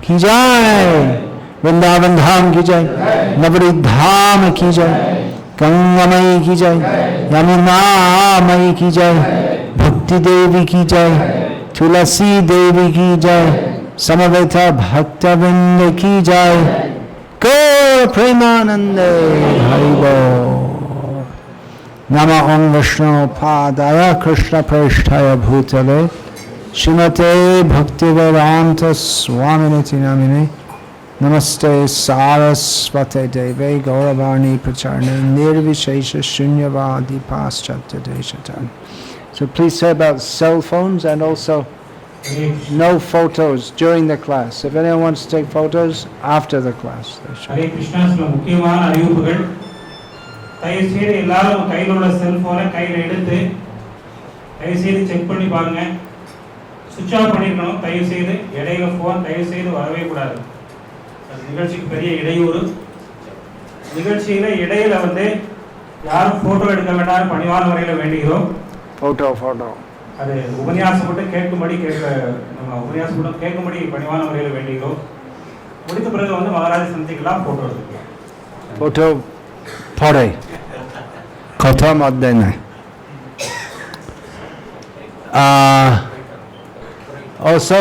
की जय, वृंदावन धाम की जय, नवनीत धाम की जय, गंगामयी की जय, यमुना मई की जय, भक्ति देवी की जय, तुलसी देवी की जय, समवेत भक्तवृंद की जय, गौर प्रेमानंदे हरि बोल। नमः ओं विष्णु पादाय कृष्ण प्रेष्ठाय भूतले श्रीमते भक्तिवेदांत स्वामिनिति नामिने नमस्ते सारस्वते देवे गौरवाणी प्रचारणे निर्विशेष शून्यवादी पाश्चात्य देशतारिणे. So please say about cell phones and also no photos during the class. If anyone wants to take photos after the class, they should. Hare Krishna. முக்கியமான அறிவிப்புகள். தயவு செய்து எல்லாரும் கையில் உள்ள செல்போனை கையில் எடுத்து தயவு செய்து செக் பண்ணி பாருங்க. சுவிட்ச் ஆஃப் பண்ணிருக்கணும். தயவு செய்து இடையில போன் தயவு செய்து வரவே கூடாது. அது நிகழ்ச்சிக்கு பெரிய இடையூறு. நிகழ்ச்சியில இடையில யாரும் போட்டோ எடுக்க வேண்டாம் பணிவான முறையில் வேண்டுகிறோம். போட்டோ அது உபன்யாசப்பட்டு கேட்கும்படி கேட்கும்படி பணிவான முறையில் வேண்டுகிறோம். முடித்த பிறகு மகாராஜா சந்திக்கலாம் போட்டோ எடுத்துக்கலாம். போட்டோ போடே கथा मत देना. Also,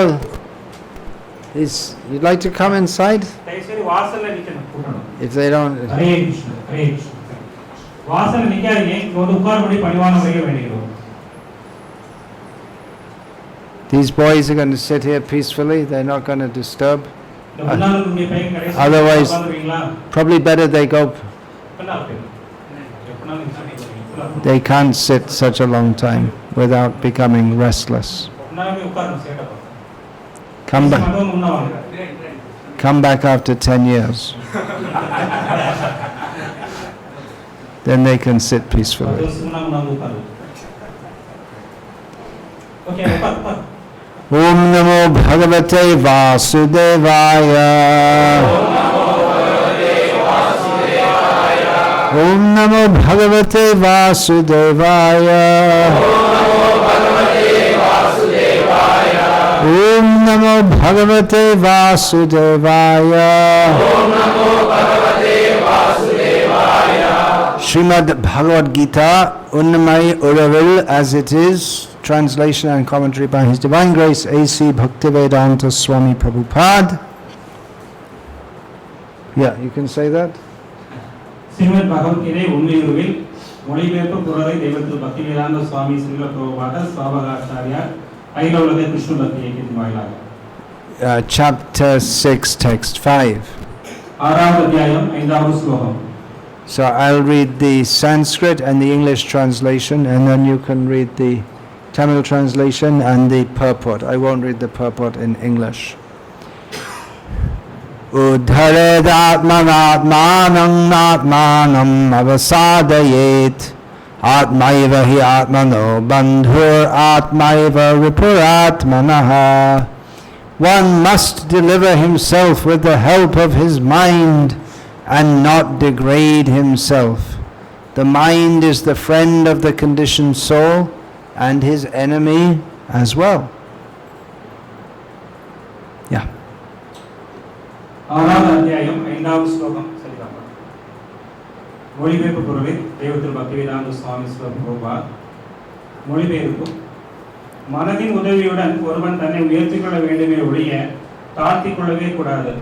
you'd like to come inside? If they don't. These boys are going to sit here peacefully. They're not going to disturb. Otherwise, probably better they go. They can't sit such a long time without becoming restless. Come back after 10 years. Then they can sit peacefully. Om Namo Bhagavate Vasudevaya. Om Namo Bhagavate Vasudevaya. Om Namo Bhagavate Vasudevaya. Srimad Bhagavad Gita, Unnamai Uravil, as it is, translation and commentary by His Divine Grace A.C. Bhaktivedanta Swami Prabhupada. Yeah, you can say that. Srimad Bhagavad Gita, Unnamai Uravil, மொழிபெயர்ப்பு குரலை தெய்வத்தில் பக்திவேதாந்த சுவாமி ஸ்ரீல பிரபுபாத ஸ்வாபகாச்சாரியார் ஐலவலகை கிருஷ்ண பக்தி இயக்கத்தின் வாயிலாக. Chapter 6, text 5. ஆறாவது அத்தியாயம் 5வது ஸ்லோகம். So I'll read the Sanskrit and the English translation, and then you can read the Tamil translation and the purport. I won't read the purport in English. Uddhared atmanatmanam natmanam avasadayet atmaiva hi atmano bandhur atmaiva ripuratmanaha. One must deliver himself with the help of his mind and not degrade himself. The mind is the friend of the conditioned soul and his enemy as well. Yeah. ஆறாவது அத்தியாயம் 5வது ஸ்லோகம் சரிதாமா? மொழிபெயர்ப்பு குரலில் தெய்வத்தில் பக்திவேதாந்த சுவாமி ஸ்ரீல பிரபுபாத. மொழிபெயர்ப்பு. மனதின் உதவியுடன் ஒருவன் தன்னை உயர்த்திக் கொள்ள வேண்டுமே ஒழிய தாழ்த்திக் கொள்ளவே கூடாது.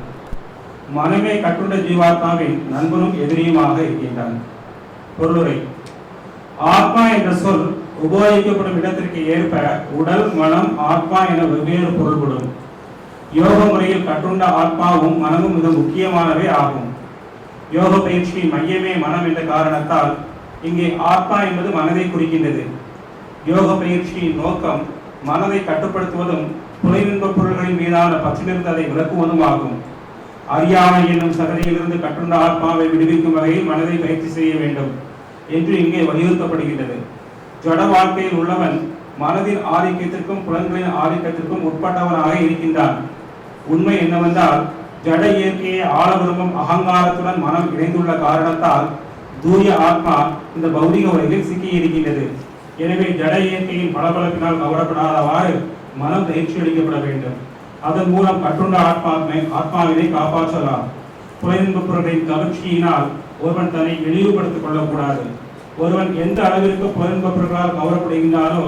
மனமே கட்டுண்ட ஜீவாத்மாவின் நண்பனும் எதிரியுமாக இருக்கின்றான். பொருளுரை. ஆத்மா என்ற சொல் உபயோகிக்கப்படும் இடத்திற்கு ஏற்ப உடல், மனம், ஆத்மா என வெவ்வேறு பொருள்படும். யோக முறையில் கட்டுண்ட ஆத்மாவும் மனமும் மிக முக்கியமானவை ஆகும். யோக பயிற்சியின் மையமே மனம் என்ற காரணத்தால் இங்கே ஆத்மா என்பது மனதை குறிக்கின்றது. யோக பயிற்சியின் நோக்கம் மனதை கட்டுப்படுத்துவதும் புலனின்ப பொருள்களின் மீதான பற்றிலிருந்து அதை விலக்குவதும் ஆகும். அறியாமை என்னும் சகதியிலிருந்து கட்டுண்ட ஆத்மாவை விடுவிக்கும் வகையில் மனதை பயிற்சி செய்ய வேண்டும் என்று இங்கே வலியுறுத்தப்படுகின்றது. ஜட வாழ்க்கையில் உள்ளவன் மனதின் ஆதிக்கத்திற்கும் புலன்களின் ஆதிக்கத்திற்கும் உட்பட்டவனாக இருக்கின்றான். உண்மை என்னவென்றால் ஜட இயற்கையை ஆள விரும்பும் அகங்காரத்துடன் மனம் இணைந்துள்ள காரணத்தால் தூய ஆத்மா இந்த பௌதிக உலகில் சிக்கி இருக்கின்றது. எனவே ஜட இயற்கையின் பளபளப்பினால் கவரப்படாதவாறு மனம் பயிற்சி அளிக்கப்பட வேண்டும். அதன் மூலம் கட்டுண்ட ஆத்மாவினை காப்பாற்றலாம். புலனின்பப் பொருளின் கவர்ச்சியினால் ஒருவன் தன்னை இழிவுபடுத்திக் கொள்ளக்கூடாது. ஒருவன் எந்த அளவிற்கு புலனின்பப் பொருளால் கவரப்படுகின்றானோ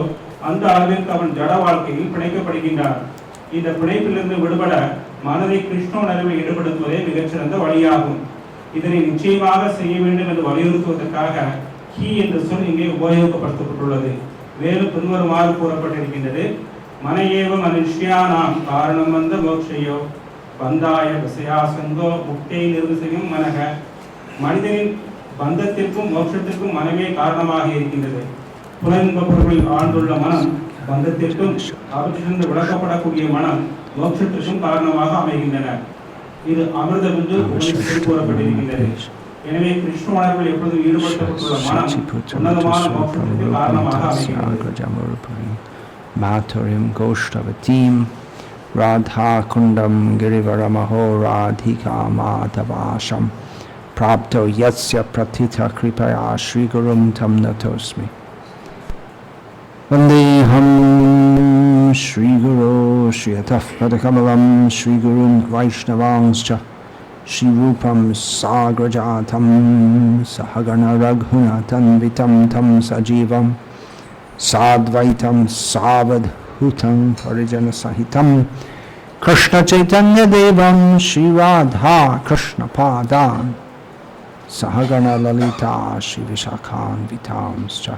அந்த அளவிற்கு அவன் ஜட வாழ்க்கையில் பிணைக்கப்படுகின்றான். இந்த பிணைப்பிலிருந்து விடுபட மனதை கிருஷ்ண உணர்வில் ஈடுபடுத்துவதே மிகச்சிறந்த வழியாகும். இதனை நிச்சயமாக செய்ய வேண்டும் என்று வலியுறுத்துவதற்காக ஹி என்ற சொல் இங்கே உபயோகப்படுத்தப்பட்டுள்ளது. மேலும் பின்வருமாறு கூறப்பட்டிருக்கின்றது. மனையேவ மனுஷ்யானாம் காரணம் வந்த மோக்ஷயோ பந்தாய விசயாசங்கோ முக்தை நிர்விசயம் மனக. மனிதனின் பந்தத்திற்கும் மோட்சத்திற்கும் மனமே காரணமாக இருக்கின்றது. புலன்ப பொருளில் ஆழ்ந்துள்ள மனம் பந்தத்திற்கும் அவற்றிலிருந்து விளக்கப்படக்கூடிய மனம் மோட்சத்திற்கும் காரணமாக அமைகின்றன. இது அமிர்தம் என்று கூறப்பட்டிருக்கின்றது. எனவே கிருஷ்ண உணர்வில் எப்பொழுதும் ஈடுபடுத்தப்பட்டுள்ள மனம் உன்னதமான மோட்சத்திற்கு காரணமாக அமைகின்றது. Mathurim Goshtavatim Radha Kundam Girivaramaho Radhika Madhavasham Prapto Yatsya Pratitha Kripaya Shri Gurum Tam Natosmi Vandeham Shri Guru Shri Ataf Padakamalam Shri Gurun Vaishnavangscha Shri Rupam Sagrajatam Sahagana Raghunatan Vitam Tam Sajivam Sadvaitam Savadhutam Parijana Sahitam Krishna Chaitanya Devam Shri Radha Krishna Padam Sahagana Lalita Shri Vishakhan Vitamscha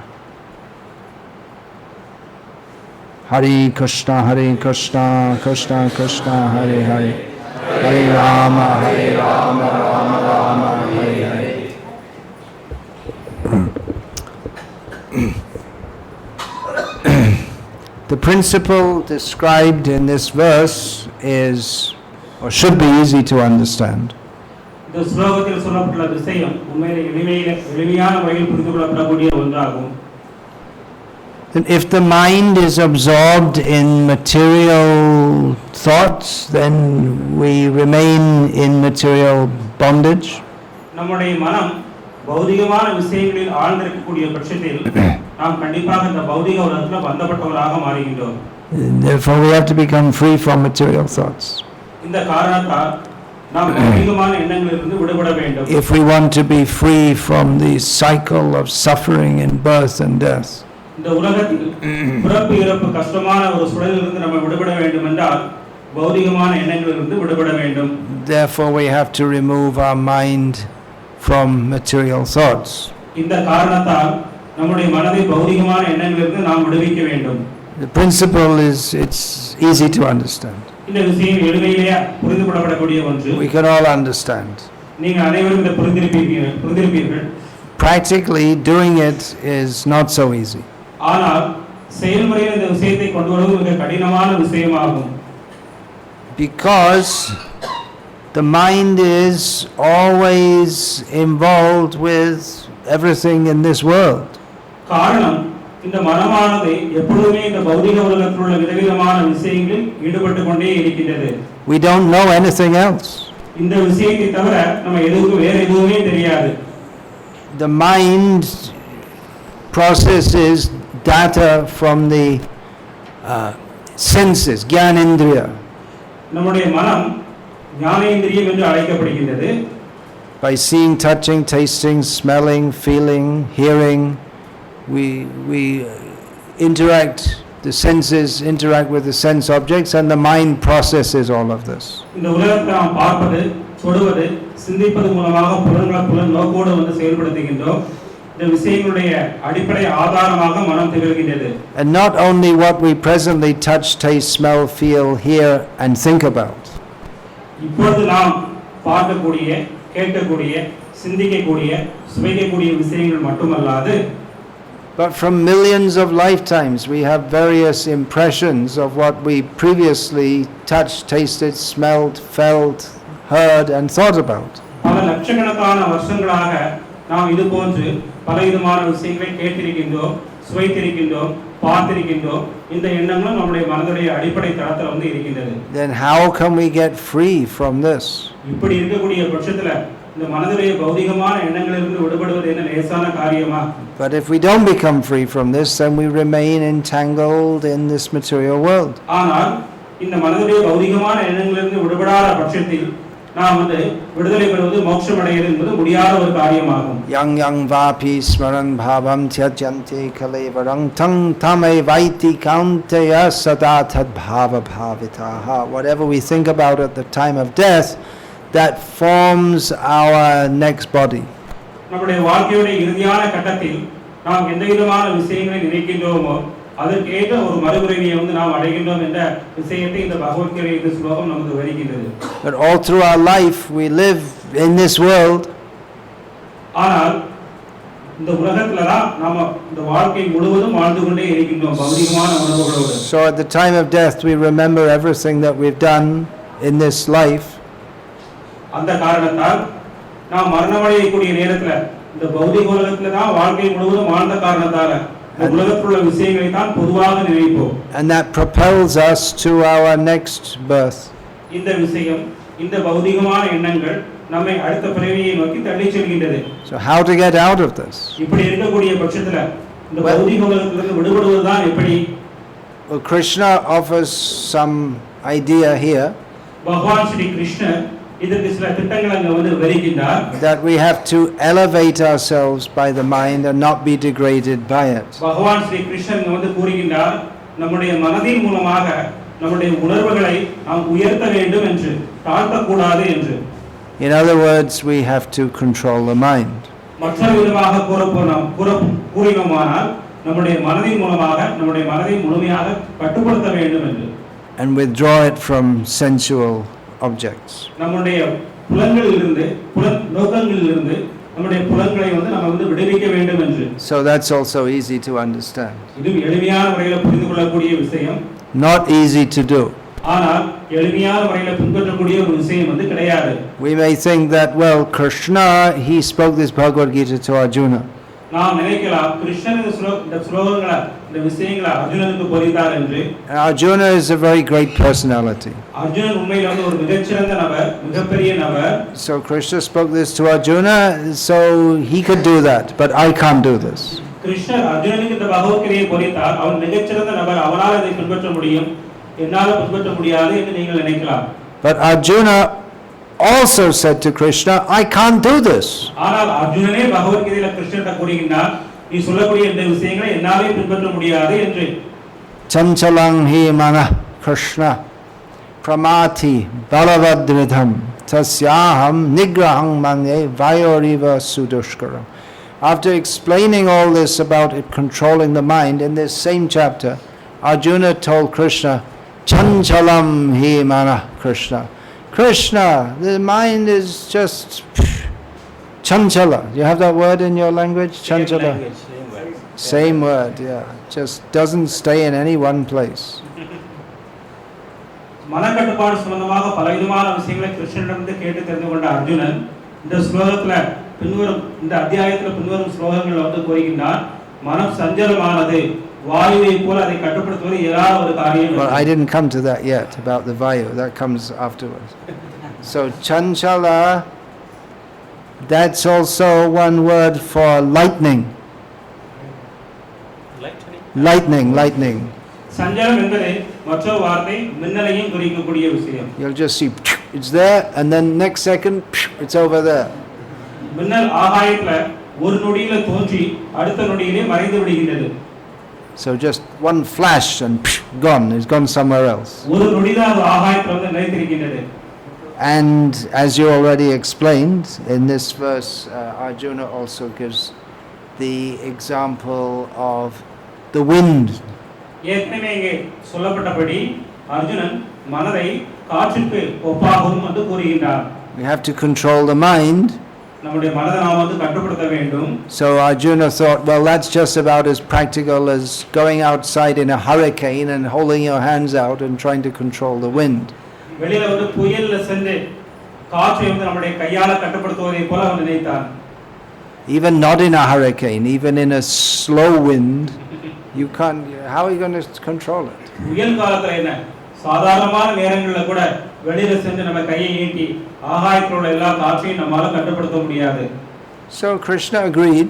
Hare Krishna Krishna Krishna Hare Hare Hare Rama Rama Rama Hare Hare. The principle described in this verse is, or should be, easy to understand. And if the mind is absorbed in material thoughts, then we remain in material bondage. Therefore we have to become free from material thoughts. If we want to be free from the cycle of suffering in birth and death. Therefore we have to remove our mind from material thoughts. The principle is, it's easy to understand. We can all understand. Practically doing it is not so easy. Because the mind is always involved with everything in this world. We don't know anything else. The mind processes data from the senses, Gyanendriya. By seeing, touching, tasting, smelling, feeling, hearing, we interact, the senses interact with the sense objects, and the mind processes all of this. And not only what we presently touch, taste, smell, feel, hear, and think about. But from millions of lifetimes we have various impressions of what we previously touched, tasted, smelled, felt, heard, and thought about. Then how can we get free from this? But if we don't become free from this, then we remain entangled in this material world. இந்த மனதுடைய பௌதிகமான எண்ணங்களிலிருந்து விடுபடாத பட்சத்தில் நாம் வந்து விடுதலை பெறுவது மோட்சம் அடைவது என்பது முடியாத ஒரு காரியமாகும். Yang yang vapi smaran bhavam tyajante kalevaram tang tame vaiti kauntaya sada tad bhava bhavitaha. Whatever we think about at the time of death, that forms our next body. நம்முடைய வாழ்க்கையோட இறுதியான கட்டத்தில் நாம் எந்த விதமான விஷயங்களை நினைக்கின்றோமோ அதற்கேற்ற ஒரு மறுபிறவியை வந்து நாம் அடைகின்றோம் என்ற விஷயத்தை இந்த பகவத்கீதை இந்த ஸ்லோகம் நமக்கு விவரிக்கின்றது. But all through our life we live in this world. ஆனால் இந்த உலகத்துல தான் நாம இந்த வாழ்க்கை முழுவதும் வாழ்ந்து கொண்டே இருக்கின்றோம் பௌதிகமான உணர்வுகளோடு. So at the time of death we remember everything that we've done in this life. அந்த காரணத்தால் நாம் மரணமடையக்கூடிய நேரத்துல இந்த பௌதிக உலகத்துல தான் வாழ்க்கை முழுவதும் வாழ்ந்த காரணத்தால உலகத்துள்ள விஷயங்களை தான் பொதுவாக நினைப்போம். And that propels us to our next birth. இந்த விஷயம் இந்த பௌதிகமான எண்ணங்கள் நம்மை அடுத்த பிறவியை நோக்கி தள்ளி செல்கின்றது. So how to get out of this? இப்படி இருக்கக்கூடிய பட்சத்துல இந்த பௌதிக உலகத்திலிருந்து விடுபடுவது தான் எப்படி? Well, Krishna offers some idea here. பகவான் ஸ்ரீ கிருஷ்ணர் இதற்கு சில திட்டங்களை அங்க வந்து விவரிக்கின்றார். That we have to elevate ourselves by the mind and not be degraded by it. பகவான் ஸ்ரீ கிருஷ்ணர் வந்து கூறுகின்றார் நம்முடைய மனதின் மூலமாக நம்முடைய உணர்வுகளை நாம் உயர்த்த வேண்டும் என்று தாழ்த்தக்கூடாது என்று. In other words, we have to control the mind. மற்றொரு விதமாக கூறினோமானால் நம்முடைய மனதின் மூலமாக நம்முடைய மனதை முழுமையாக கட்டுப்படுத்த வேண்டும் என்று. And withdraw it from sensual objects. நம்முடைய புலன்களிலிருந்து நோக்கங்களிலிருந்து நம்முடைய புலன்களை வந்து நம்ம வந்து விடுவிக்க வேண்டும் என்று. So that's also easy to understand. இது எளிமையான முறையில் புரிந்து கொள்ளக்கூடிய விஷயம். Not easy to do. ஆனால் எளிமையான முறையில் பின்பற்றக்கூடிய ஒரு விஷயம் வந்து கிடையாது. We may think that, well, Krishna, he spoke this Bhagavad Gita to Arjuna. நாம் நினைக்கலாம் கிருஷ்ணன் இந்த ஸ்லோகங்களை இந்த விஷயங்களை அர்ஜுனனுக்கு போதித்தார் என்று. Arjuna is a very great personality. Arjunan உண்மையிலே வந்து ஒரு மிகச்சிறந்த நபர், மிகப்பெரிய நபர். So Krishna spoke this to Arjuna, so he could do that, but I can't do this. கிருஷ்ணர் அர்ஜுனனுக்கு இந்த பகவத்கீதையை போதித்தார். அவன் மிகச்சிறந்த நபர், அவனால் இதை பின்பற்ற முடியும், என்னால் பின்பற்ற முடியாது என்று நீங்கள் நினைக்கலாம். But Arjuna also said to Krishna, I can't do this. ஆனால் அர்ஜுனனே பகவத்கீதையில கிருஷ்ணர்ட்ட கூறுகின்றார், நீ சொல்லக்கூடிய இந்த விஷயங்களை என்னாலே பின்பற்ற முடியாது என்று. Chanchalang hi mana Krishna pramati balavadridham tasyaham nigraham manye vayoriva sudushkaram. After explaining all this about it controlling the mind, in this same chapter, Arjuna told Krishna, Chanchalam hi mana Krishna. Krishna, the mind is just chanchala. You have that word in your language? Chanchala. Same word, yeah. Just doesn't stay in any one place. மனக்கட்டுப்பாடு சம்பந்தமாக பலவிதமான விஷயங்களை கிருஷ்ணனிடமிருந்து கேட்டு தெரிந்து கொண்ட அர்ஜுனன் இந்த ஸ்லோகத்துல பின்வரும் இந்த அத்தியாயத்துல பின்வரும் ஸ்லோகங்கள் வந்து கூறுகின்றார், மனம் சஞ்சலமானது, வாயுவை போல அதை கட்டுப்படுத்துவது இயலாத ஒரு காரியம். Well, I didn't come to that yet about the vayu. That comes afterwards. So chanchala, that's also one word for lightning. Lightning. சஞ்சலம் என்பது மற்றொரு வார்த்தை மின்னலையும் குறிக்கக்கூடிய விஷயம். You'll just see it's there and then next second it's over there. மின்னல் ஆகாயத்துல ஒரு நொடியில தோன்றி அடுத்த நொடியிலே மறைந்து விடுகின்றது. So just one flash and gone. It's gone somewhere else. ஒரு நொடிதான் அது ஆகாயத்துல வந்து நிலைத்திருக்கின்றது. And as you already explained in this verse, Arjuna also gives the example of the wind. ஏற்கனவே இங்கே சொல்லப்பட்டபடி அர்ஜுனன் மனதை காற்றுக்கு ஒப்பாகவும் வந்து கூறுகின்றார். We have to control the mind. நம்முடைய மனதை நாம் வந்து கட்டுப்படுத்த வேண்டும். So Arjuna thought, well, that's just about as practical as going outside in a hurricane and holding your hands out and trying to control the wind. வெளியில வந்து புயல்ல சென்று காற்றை வந்து நம்முடைய கையால கட்டுப்படுத்துவதை போல அவன் நினைத்தான். Even not in a hurricane, even in a slow wind, you can't. How are you going to control it? புயல் காலத்துல என்ன சாதாரணமான நேரங்கள்ல கூட வெளியில சென்று நம்ம கையை நீட்டி ஆகாயத்தில் உள்ள எல்லா காற்றையும் நம்மால கட்டுப்படுத்த முடியாது. So Krishna agreed.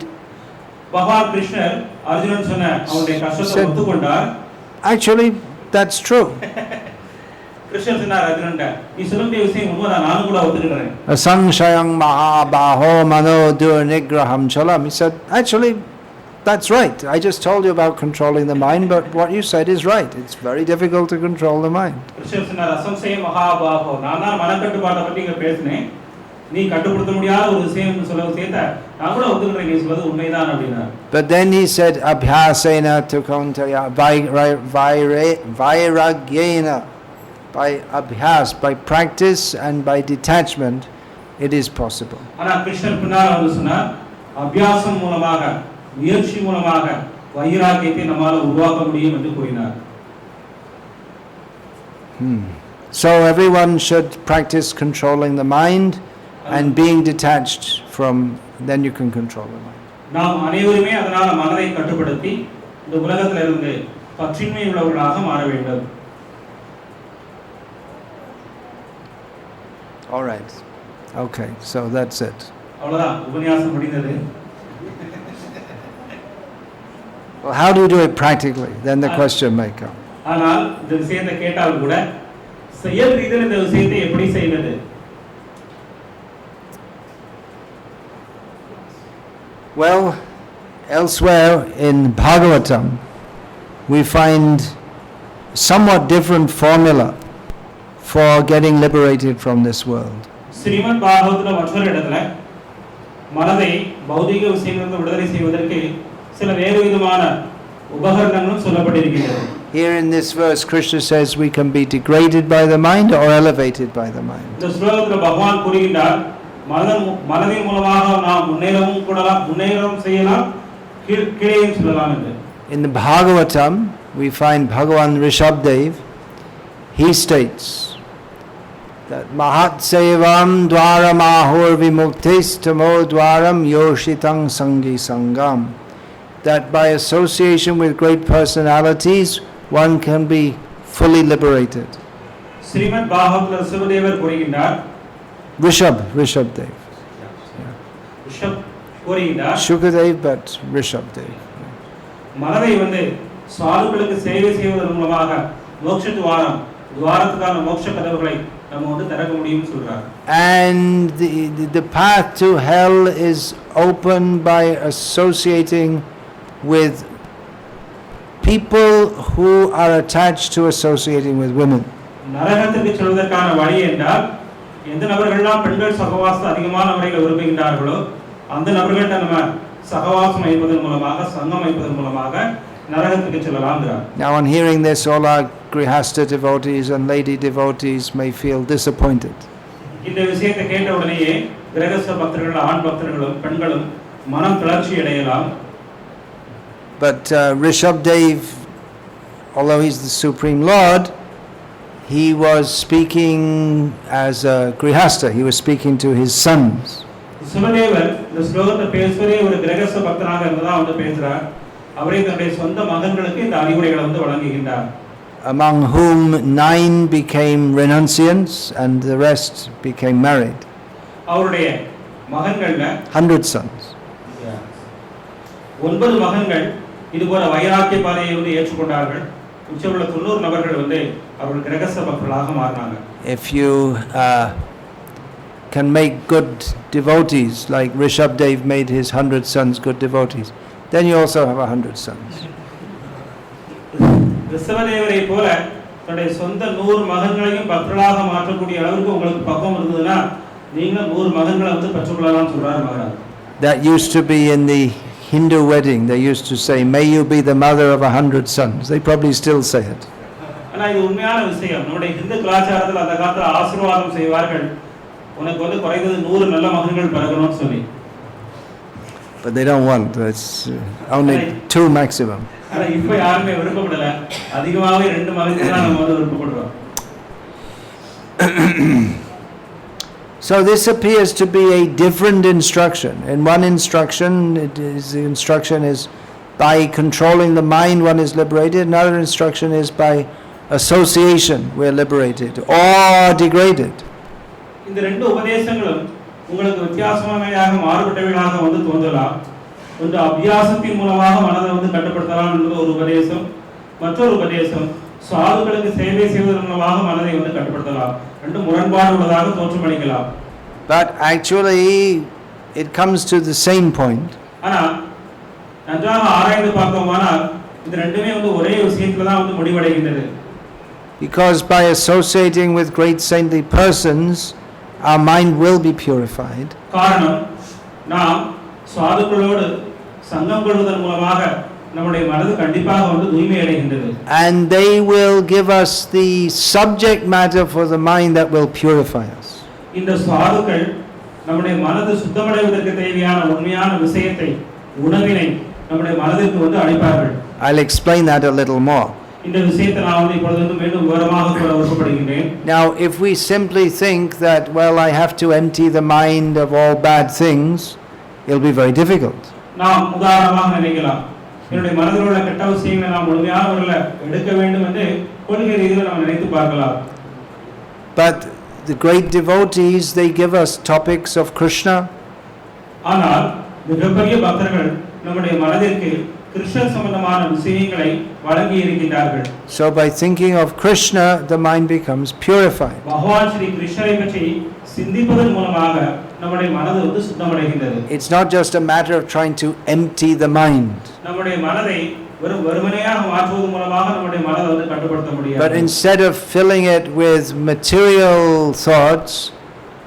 பகவான் கிருஷ்ணர் அர்ஜுனன் சொன்ன அவனுடைய கஷ்டத்தை ஒத்துக்கொண்டார். Actually, that's true. கிருஷ்ணர் சொன்னார் அர்ஜுனன்ட்ட, நீ சொல்லக்கூடிய விஷயம் உண்மைதான், நானும் கூட ஒத்துக்கிறேன். Asangshayang mahabaho mano durnigraham chalam. He said, actually, that's right. I just told you about controlling the mind, but what you said is right. It's very difficult to control the mind. கிருஷ்ணர் சொன்னார், அசம்சய மகாபாஹோ, நான் தான் மனக்கட்டுப்பாட்டை பற்றி இங்க பேசினேன், நீ கட்டுப்படுத்த முடியாத ஒரு விஷயம் சொல்ல விஷயத்தை நான் கூட ஒத்துக்கிறேன், நீ சொல்வது உண்மைதான் அப்படின்னார். But then he said, abhyasena tu kauntaya vairagyena. By abhyas, by practice and by detachment, it is possible. ஆனா கிருஷ்ணர் பின்னால் வந்து சொன்னார், அபியாசம் மூலமாக, முயற்சி மூலமாக வைராகியத்தை நம்மால் உருவாக்க முடியும் என்று கூறினார். So everyone should practice controlling the mind and being detached from, then you can control the mind. நாம் அனைவருமே அதனால மனதை கட்டுப்படுத்தி இந்த உலகத்தில் இருந்து பற்றின்மை உள்ளவர்களாக மாற வேண்டும். All right. Okay, so that's it. அவ்வளவுதான், உபன்யாசம் முடிந்தது. Well, how do you do it practically? Then the question may come. ஆனால் இந்த விஷயத்தை கேட்டால் கூட செயல் ரீதியில் இந்த விஷயத்தை எப்படி செய்வது? Well, elsewhere in Bhagavatam, we find somewhat different formula for getting liberated from this world. Srimad பாகவதத்துல மற்றொரு இடத்துல மனதை பௌதிக விஷயங்களிலிருந்து விடுதலை செய்வதற்கு சில வேறு விதமான உபகரணங்களும் சொல்லப்பட்டிருக்கிறது. Here in this verse, Krishna says we can be degraded by the mind or elevated by the mind. இந்த ஸ்லோகத்துல பகவான் கூறுகிறார், மனதின் மூலமாக நாம் முன்னேறவும் செய்யலாம், கீழேயும் செல்லலாம் என்று. In the Bhagavatam, we find Bhagavan Rishabdev, he states that Mahat Sevam Dwaram Ahur Vimuktis Tamo Dwaram Yoshitang Sangi Sangam. That by association with great personalities, one can be fully liberated. Srimad Bhagavatam Rishabdev கூறுகிறார், Rishabdev. Shukadev, but Rishabdev. மனதை வந்து சாதுக்களுக்கு சேவை செய்வதன் மூலமாக மோட்ச துவாரத்துக்கான மோட்ச கதவுகளை நம்ம வந்து திறக்க முடியும்னு சொல்றார். And the path to hell is opened by associating with people who are attached to associating with women. நரகத்துக்கு செல்வதற்கான வழி என்றால் எந்த நபர்கள்லாம் பெண்கள் சகவாசம் அதிகமான முறையில் விரும்புகின்றார்களோ அந்த நபர்கள்ட்ட நம்ம சகவாசம் வைப்பதன் மூலமாக சங்கம் வைப்பதன் மூலமாக நரகத்துக்கு செல்லலாம்ங்கறார். Now on hearing this, all our grihastha devotees and lady devotees may feel disappointed. இந்த விஷயத்தை கேட்ட உடனேயே கிரகஸ்த பக்தர்கள், ஆண் பக்தர்களும் பெண்களும் மனம் தளர்ச்சி அடையலாம். But Rishabdev, although he's the Supreme Lord, he was speaking as a grihastha. He was speaking to his sons. சிவதேவர் இந்த ஸ்லோகத்தை பேசுவதே ஒரு கிரகஸ்த பக்தனாக இருந்ததா வந்து பேசுறார். அவரே தன்னுடைய சொந்த மகன்களுக்கு இந்த அறிவுரைகளை வந்து வழங்குகின்றார். Among whom 9 became renunciants and the rest became married. அவருடைய மகன்கள்ல 100 sons. 9 மகன்கள் இதுபோல வைராக்கிய பாதையை வந்து ஏற்றுக்கொண்டார்கள். மிச்சமுள்ள 90 நபர்கள் வந்து அவர்கள் கிரகஸ்த பக்தர்களாக மாறினாங்க. If you can make good devotees like Rishabdev made his 100 sons good devotees, then you also have 100 sons. ரிஷபதேவரை போல தன்னுடைய சொந்த 100 மகன்களையும் பக்தர்களாக மாற்றக்கூடிய அளவுக்கு உங்களுக்கு பக்குவம் இருந்ததுன்னா நீங்க 100 மகன்களை வந்து பெற்றுக்கொள்ளலாம் சொல்றார் Maharaj. That used to be in the Hindu wedding. They used to say, may you be the mother of 100 sons. They probably still say it. ஆனா இது உண்மையான விஷயம். நம்முடைய இந்து கலாச்சாரத்தில் அந்த காலத்துல ஆசீர்வாதம் செய்வார்கள், உனக்கு வந்து குறைந்தது 100 நல்ல மகன்கள் பிறக்கணும்னு சொல்லி. But they don't want. It's only 2 maximum. ஆனா இப்ப யாருமே விருப்பப்படல. அதிகமாவே 2 மகன்கள் தான் நம்ம வந்து விருப்பப்படுறோம். So this appears to be a different instruction. In one instruction, the instruction is by controlling the mind one is liberated. Another instruction is by association we're liberated or degraded. இந்த ரெண்டு உபதேசங்களும் உங்களுக்கு வித்தியாசமாக மாறுபட்டவைகளாக வந்து தோன்றலாம். ஒன்று அபியாசத்தின் மூலமாக மனதை வந்து கட்டுப்படுத்தலாம் என்ற ஒரு உபதேசம், மற்றொரு உபதேசம் சாதுக்களுக்கு சேவை செய்வதன் மூலமாக மனதை கட்டுப்படுத்தலாம். ரெண்டு முரண்பாடு உள்ளதாக தோற்றமளிக்கலாம். But actually it comes to the same point. ஆனா நன்றாக ஆராய்ந்து பார்த்தோமானால் இந்த ரெண்டுமே ஒரே விஷயத்துல தான் முடிவடைகின்றது. Because by associating with great saintly persons, our mind will be purified. காரணம் நாம் சாதுக்களோடு சங்கம் கொள்வதன் மூலமாக நம்முடைய மனது கண்டிப்பாக தூய்மை அடைகின்றது. And they will give us the subject matter for the mind that will purify us. இந்த சாதுக்கள் நம்முடைய மனது சுத்தமடைவதற்கு தேவையான உண்மையான விஷயத்தை உணவினை நம்முடைய மனதிற்கு அளிப்பார்கள். I'll explain that a little more. இந்த விஷயத்தை நான் இப்பொழுது மீண்டும் விவரமாக கூற விருப்பப்படுகிறேன். Now if we simply think that, well, I have to empty the mind of all bad things, it'll be very difficult. நாம் உதாரணமாக நினைக்கலாம், என்னுடைய மனதில் உள்ள கெட்ட விஷயங்களை நாம் முழுமையாக எடுக்க வேண்டும் என்று கொள்கை ரீதியில் நாம் நினைத்து பார்க்கலாம். But the great devotees, they give us topics of Krishna. ஆனால் மிகப்பெரிய பக்தர்கள் நம்முடைய மனதிற்கு கிருஷ்ண சம்பந்தமான விஷயங்களை வழங்கி இருக்கின்றார்கள். So by thinking of Krishna, the mind becomes purified. பகவான் ஸ்ரீ கிருஷ்ணரை பற்றி சிந்திப்பதன் மூலமாக நம்முடைய மனது சுத்தமடைகின்றது. It's not just a matter of trying to empty the mind. நம்முடைய மனதை வெறுமனையாக மாற்றுவதன் மூலமாக நம்முடைய மனதை கட்டுப்படுத்த முடியாது. But instead of filling it with material thoughts,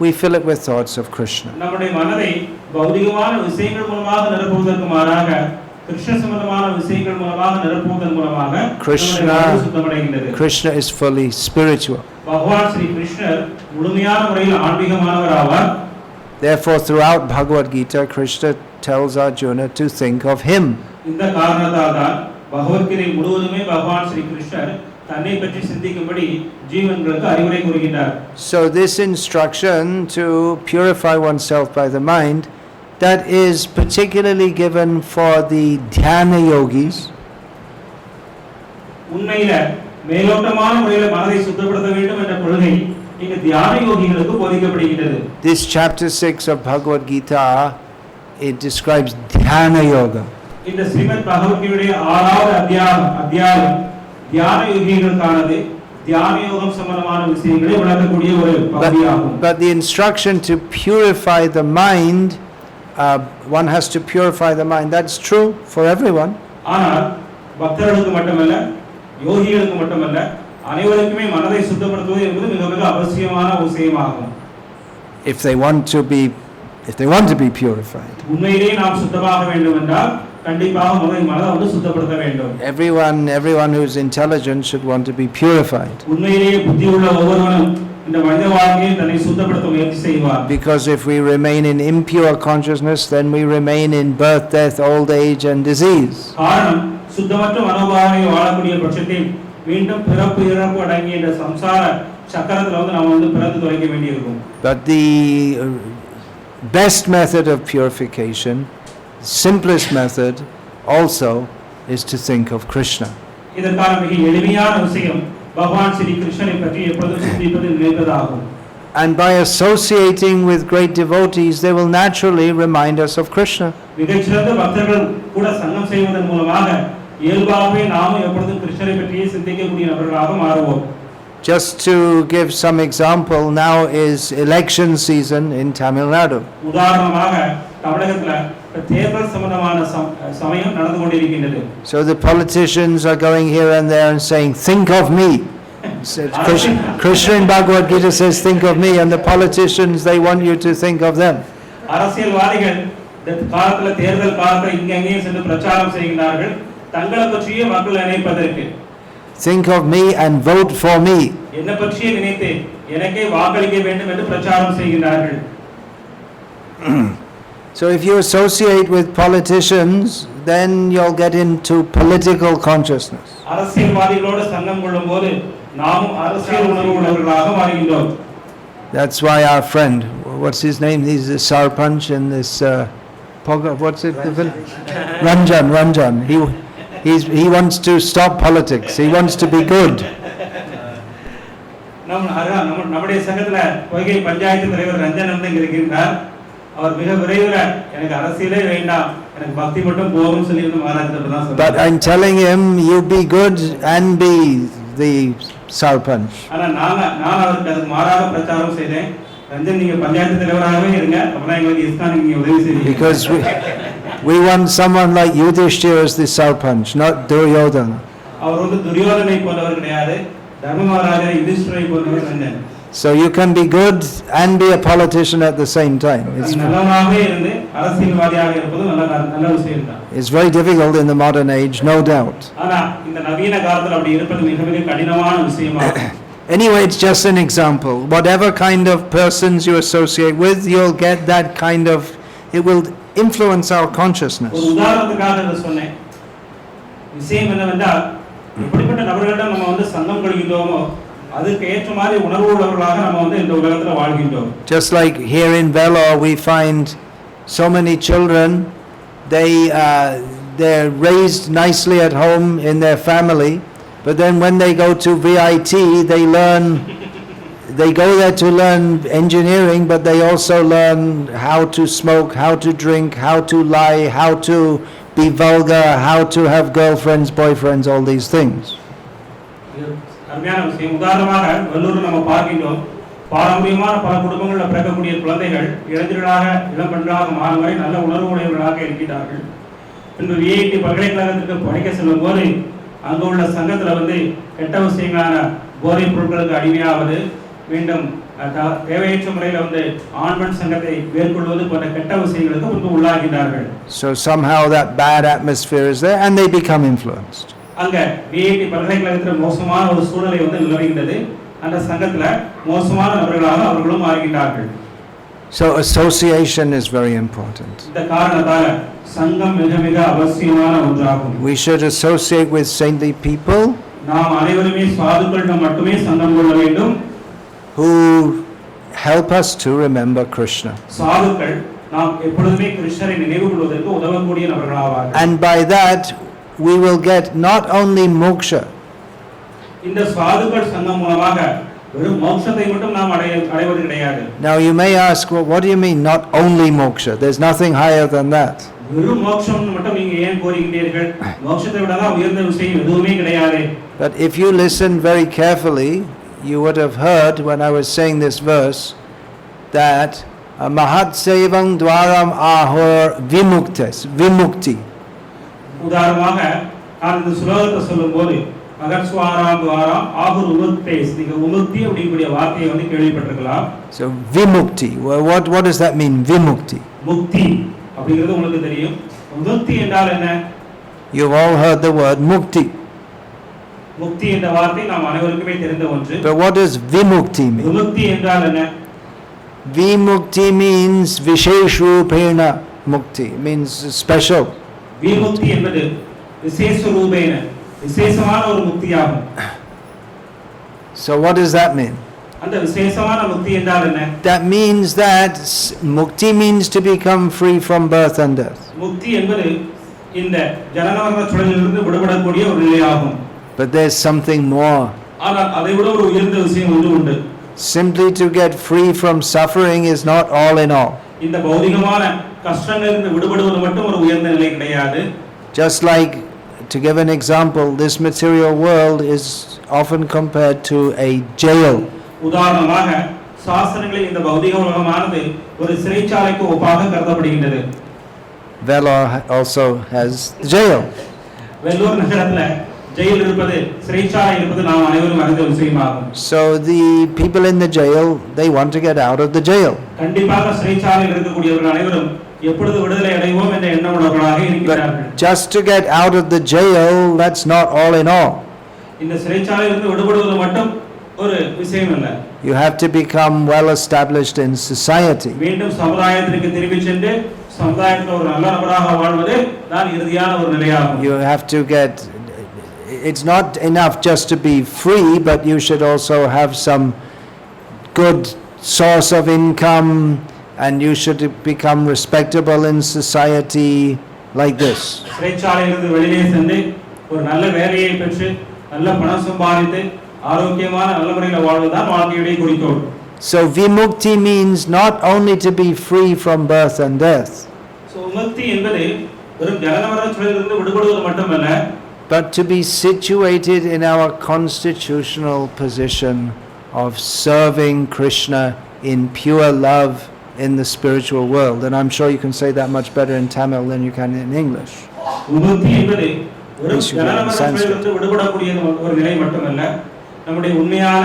we fill it with thoughts of Krishna. நம்முடைய மனதை பௌதிகமான விஷயங்கள் மூலமாக நிரப்புவதற்கு மாறாக கிருஷ்ண சம்பந்தமான விஷயங்கள் மூலமாக நிரப்புவதன் மூலமாக சுத்தமடைகின்றது. Krishna is fully spiritual. பகவான் ஸ்ரீ கிருஷ்ணர் முழுமையான முறையில் ஆன்மீகமானவர் ஆவார். Therefore throughout Bhagavad Gita, Krishna tells Arjuna to think of him. இந்த காரணத்தால் தான் பகவத்கீதை முழுவதுமே பகவான் ஸ்ரீ கிருஷ்ணர் தன்னை பற்றி சிந்திக்கும்படி ஜீவன்களுக்கு அறிவுரை கூறுகின்றார். So this instruction to purify oneself by the mind, that is particularly given for the dhyana yogis. உண்மையில மேலோட்டமான முறையில் மனதை சுத்தப்படுத்த வேண்டும் என்ற கொள்கை இங்க தியான யோகிகளுக்கு போதிக்கப்படுகிறது. This chapter 6 of Bhagavad Gita, it describes dhyana yoga. இந்த ஸ்ரீமத் பகவத்கீதையுடைய 6வது அத்தியாயம் தியான யோகிகளுக்கானது. தியான யோகம் சம்பந்தமான விஷயங்களை விளக்கக்கூடிய ஒரு பகுதியாகும். But the instruction to purify the mind, one has to purify the mind. That's true for everyone. ஆனால் பக்தர்களுக்கு மட்டுமல்ல, யோகிகளுக்கு மட்டுமல்ல, அனைவருக்குமே மனதை சுத்தப்படுத்துவது என்பது மிக மிக அவசியமான விஷயமாகும். If they want to be purified. உண்மையிலேயே நாம் சுத்தமாக வேண்டும் என்றால் கண்டிப்பாக மனதை சுத்தப்படுத்த வேண்டும். Everyone who is intelligent should want to be purified. உண்மையிலேயே புத்தியுள்ள ஒவ்வொருவனும் இந்த மனித வாழ்க்கையை தன்னை சுத்தப்படுத்த முயற்சி செய்வார். Because if we remain in impure consciousness, then we remain in birth, death, old age and disease. காரணம் சுத்தமற்ற மனோபாவனை வாழக்கூடிய பட்சத்தில் மீண்டும் பிறப்பு இறப்பு அடங்கிய இந்த சம்சார சக்கரத்துல நாம் பிறந்து தொலைக்க வேண்டியிருக்கும். But the best method of purification, simplest method also, is to think of Krishna. இதற்கான மிக எளிமையான விஷயம் பகவான் ஸ்ரீ கிருஷ்ணரை பற்றி எப்பொழுதும் சிந்திப்பது நினைப்பதாகும். And by associating with great devotees, they will naturally remind us of Krishna. மிகச்சிறந்த பக்தர்கள் கூட சங்கம் செய்வதன் மூலமாக இயல்பாகவே நாமும் எப்பொழுதும் கிருஷ்ணரை பற்றியே சிந்திக்கக்கூடிய நபர்களாக மாறுவோம். Just to give some example, now is election season in Tamil Nadu. உதாரணமாக தமிழகத்துல தேர்தல் சம்பந்தமான சமயம் நடந்து கொண்டிருக்கின்றது. So the politicians are going here and there and saying, think of me. Krishna in Bhagavad Gita says, think of me, and the politicians, they want you to think of them. அரசியல்வாதிகள் இந்த காலத்துல தேர்தல் காலத்துல இங்கங்கே சென்று பிரச்சாரம் செய்கிறார்கள், தங்களை பற்றியே மக்கள் நினைப்பதற்கு. Think of me and vote for me. என்ன பற்றியே நினைத்து எனக்கே வாக்களிக்க வேண்டும் என்று பிரச்சாரம் செய்கிறார்கள். So if you associate with politicians, then you'll get into political consciousness. அரசியல்வாதிகளோடு சங்கம் கொள்ளும்போது நாமும் அரசியல் உணர்வு உள்ளவர்களாக மாறுகின்றோம். That's why our friend, what's his name? He's the Sarpanch in this what's it? Ranjan. He wants to stop politics. He wants to be good. நம்முடைய சங்கத்துல பொய்கை பஞ்சாயத்து தலைவர் ரஞ்சன் வந்து இருக்கின்றார். அவர் மிக விரைவில் எனக்கு அரசியலே வேண்டாம், எனக்கு பக்தி மட்டும் போதும்னு சொல்லி மகாராஜா தான் சொன்னார். But I'm telling him, you be good and be the sarpanch. ஆனா நான் அவருக்கு அதுக்கு மாறாக பிரச்சாரம் செய்தேன். ரஞ்சன் நீங்க பஞ்சாயத்து தலைவராகவே இருங்க, அப்புறம் எங்களுக்கு இஸ்கானுக்கு நீங்க உதவி செய்வீங்க. Because we want someone like Yudhishthira as the sarpanch, not Duryodhana. அவர் வந்து துரியோதனை போன்றவர் கிடையாது, தர்ம மகாராஜா யுதிஷ்டிரை போன்றவர் Ranjan. So you can be good and be a politician at the same time. It's very difficult in the modern age, no doubt. Anyway, it's just an example. Whatever kind of persons you associate with, you'll get that kind of, it will influence our consciousness. Just like here in Vellore, we find so many children, they're raised nicely at home in their family, but then when they go to VIT, they go there to learn engineering, but they also learn how to smoke, how to drink, how to lie, how to be vulgar, how to have girlfriends, boyfriends, all these things. அருமையான விஷயம். உதாரணமாக வெள்ளூர் நம்ம பார்க்கின்றோம், பாரம்பரியமான பல குடும்பங்களில் பிறக்கக்கூடிய குழந்தைகள் இளைஞர்களாக இளம் பெண்களாக மாறும் வரை நல்ல உணர்வு உடையவர்களாக இருக்கிறார்கள். பின்பு விஐடி பல்கலைக்கழகத்திற்கு படிக்க செல்லும் போது அங்கு உள்ள சங்கத்தில் வந்து கெட்ட விஷயங்களான போதைப் பொருட்களுக்கு அடிமையாவது, மீண்டும் தேவையற்ற முறையில் வந்து ஆண் பெண் சங்கத்தை மேற்கொள்வது போன்ற கெட்ட விஷயங்களுக்கு முன்பு உள்ளாகின்றார்கள். So somehow that bad atmosphere is there and they become influenced. அங்க விஐடி பல்கலைக்கழகத்தில் மோசமான ஒரு சூழலை வந்து நிலவுகின்றது. அந்த சங்கத்துல மோசமான நபர்களாக அவர்களும் மாறுகின்றார்கள். So association is very important. இந்த காரணத்தால சங்கம் மிக மிக அவசியமான ஒன்றாகும். We should associate with saintly people. நாம் அனைவருமே சாதுக்களிடம் மட்டுமே சங்கம் கொள்ள வேண்டும். Who help us to remember Krishna. சாதுக்கள் நாம் எப்பொழுதுமே கிருஷ்ணரை நினைவு கொள்வதற்கு உதவக்கூடிய நபர்களாவார்கள். And by that we will get not only moksha. இந்த சாதுக்கள் சங்கம் மூலமாக வெறும் மோட்சத்தை மட்டும் நாம் அடைவது கிடையாது. Now you may ask, well, what do you mean not only moksha? There's nothing higher than that. வெறும் மோட்சம் மட்டும் நீங்க ஏன் கோருகிறீர்கள்? மோட்சத்தை விட உயர்ந்த விஷயம் எதுவுமே கிடையாது. But if you listen very carefully, you would have heard when I was saying this verse that mahat sevang dwaram ahur vimukti. உதாரணமாக நான் இந்த ஸ்லோகத்தை சொல்லும்போது மகத்ஸ்வாராம் துவாராம் ஆகுர் உமுக்தேஸ், நீங்க உமுக்தி அப்படிங்கக்கூடிய வார்த்தையை வந்து கேள்விப்பட்டிருக்கலாம். So vimukti, what does that mean, vimukti? முக்தி அப்படிங்கிறது உங்களுக்கு தெரியும். உமுக்தி என்றால் என்ன? You've all heard the word mukti. முக்தி என்ற வார்த்தை நாம் அனைவருக்குமே தெரிந்த ஒன்று. But what does vimukti mean? Vimukthi என்றால் என்ன? Vimukti means vishesh rupena mukti, means special. Vimukthi என்பது விசேஷ ரூபேன, விசேஷமான ஒரு முக்தியாகும். So what does that mean? அந்த விசேஷமான முக்தி என்றால் என்ன? That means that mukti means to become free from birth and death. முக்தி என்பது இந்த ஜனன மரண சுழலிலிருந்து விடுபடக்கூடிய ஒரு நிலையாகும். But there's something more. ஆனால் அதை விட ஒரு உயர்ந்த விஷயம் ஒன்று உண்டு. Simply to get free from suffering is not all in all. இந்த பௌதிகமான கஷ்டங்களிலிருந்து விடுபடுவது மட்டும் ஒரு உயர்ந்த நிலை கிடையாது. Just like, to give an example, this material world is often compared to a jail. உதாரணமாக சாஸ்திரங்களில் இந்த பௌதிக உலகமானது ஒரு சிறைச்சாலைக்கு ஒப்பாக கருதப்படுகின்றது. Vellore also has jail. Vellore நகரத்துல ஜெயில் இருப்பது, சிறைச்சாலை இருப்பது நாம் அனைவரும் அறிந்த விஷயமாகும். So the people in the jail, they want to get out of the jail. கண்டிப்பாக சிறைச்சாலையில் இருக்கக்கூடியவர்கள் அனைவரும் எப்பொழுது விடுதலை அடைவோம் என்ற எண்ணம் உள்ளவர்களாக இருக்கிறார்கள். Just to get out of the jail, that's not all in all. இந்த சிறைச்சாலையிலிருந்து விடுபடுவது மட்டும் ஒரு விஷயம் அல்ல. You have to become well established in society. மீண்டும் சமுதாயத்திற்கு திரும்பி சென்று சமுதாயத்தில் ஒரு நல்ல நபராக வாழ்வது தான் இறுதியான ஒரு நிலையாகும். You have to get, it's not enough just to be free, but you should also have some good source of income, and you should become respectable in society like this. சிறைச்சாலையிலிருந்து வெளியே சென்று ஒரு நல்ல வேலையை பெற்று நல்ல பணம் சம்பாதித்து ஆரோக்கியமான நல்ல முறையில் வாழ்வதுதான் வாழ்க்கையுடைய குறிக்கோள். So vimukti means not only to be free from birth and death. So முக்தி என்பது வெறும் ஜனன மரண சுழலிலிருந்து விடுபடுவது மட்டுமல்ல, but to be situated in our constitutional position of serving Krishna in pure love in the spiritual world. And I'm sure you can say that much better in Tamil than you can in English. Vimukthi என்பது ஒரு ஜனனமரணத்திலிருந்து விடுபடக்கூடிய ஒரு நிலை மட்டுமல்ல, நம்முடைய உண்மையான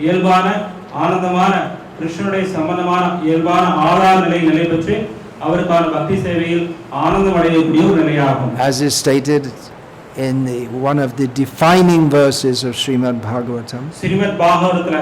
இயல்பான ஆனந்தமான கிருஷ்ணனுடைய சம்பந்தமான இயல்பான ஆதார நிலை பெற்று அவருக்கான பக்தி சேவையில் ஆனந்தம் அடையக்கூடிய ஒரு நிலையாகும். As is stated in one of the defining verses of Srimad Bhagavatam. Srimad பாகவதத்துல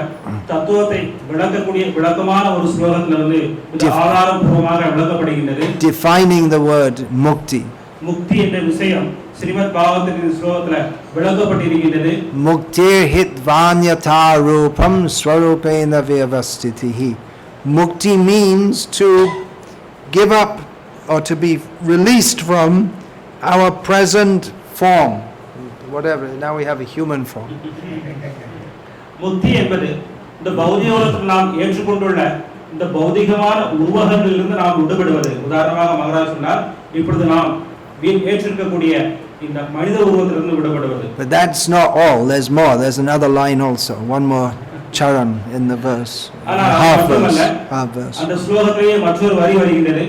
தத்துவத்தை விளக்கக்கூடிய விளக்கமான ஒரு ஸ்லோகத்திலிருந்து இது ஆதாரபூர்வமாக விளக்கப்படுகிறது. Defining the word mukti. முக்தி என்ற விஷயம் ஸ்ரீமத் பாகவதத்தின் ஸ்லோகத்துல விளக்கப்பட்டிருக்கிறது. Muktir hitvanyata rupam swarupena vyavastitihi. Mukti means to give up or to be released from our present form, whatever. Now we have a human form. முக்தி என்பது இந்த பௌதிக உலகத்தில் நாம் ஏற்றுக்கொண்டுள்ள இந்த பௌதிகமான உருவகங்களிலிருந்து நாம் விடுபடுவது. உதாரணமாக மகாராஜ் சொன்னார், இப்பொழுது நாம் ஏற்றிருக்கக்கூடிய இந்த மனித உருவத்திலிருந்து விடுபடுவது. But that's not all. There's more. There's another line also. One more charan in the verse. Half verse. அந்த ஸ்லோகத்திலேயே மற்றொரு வரி வருகிறது.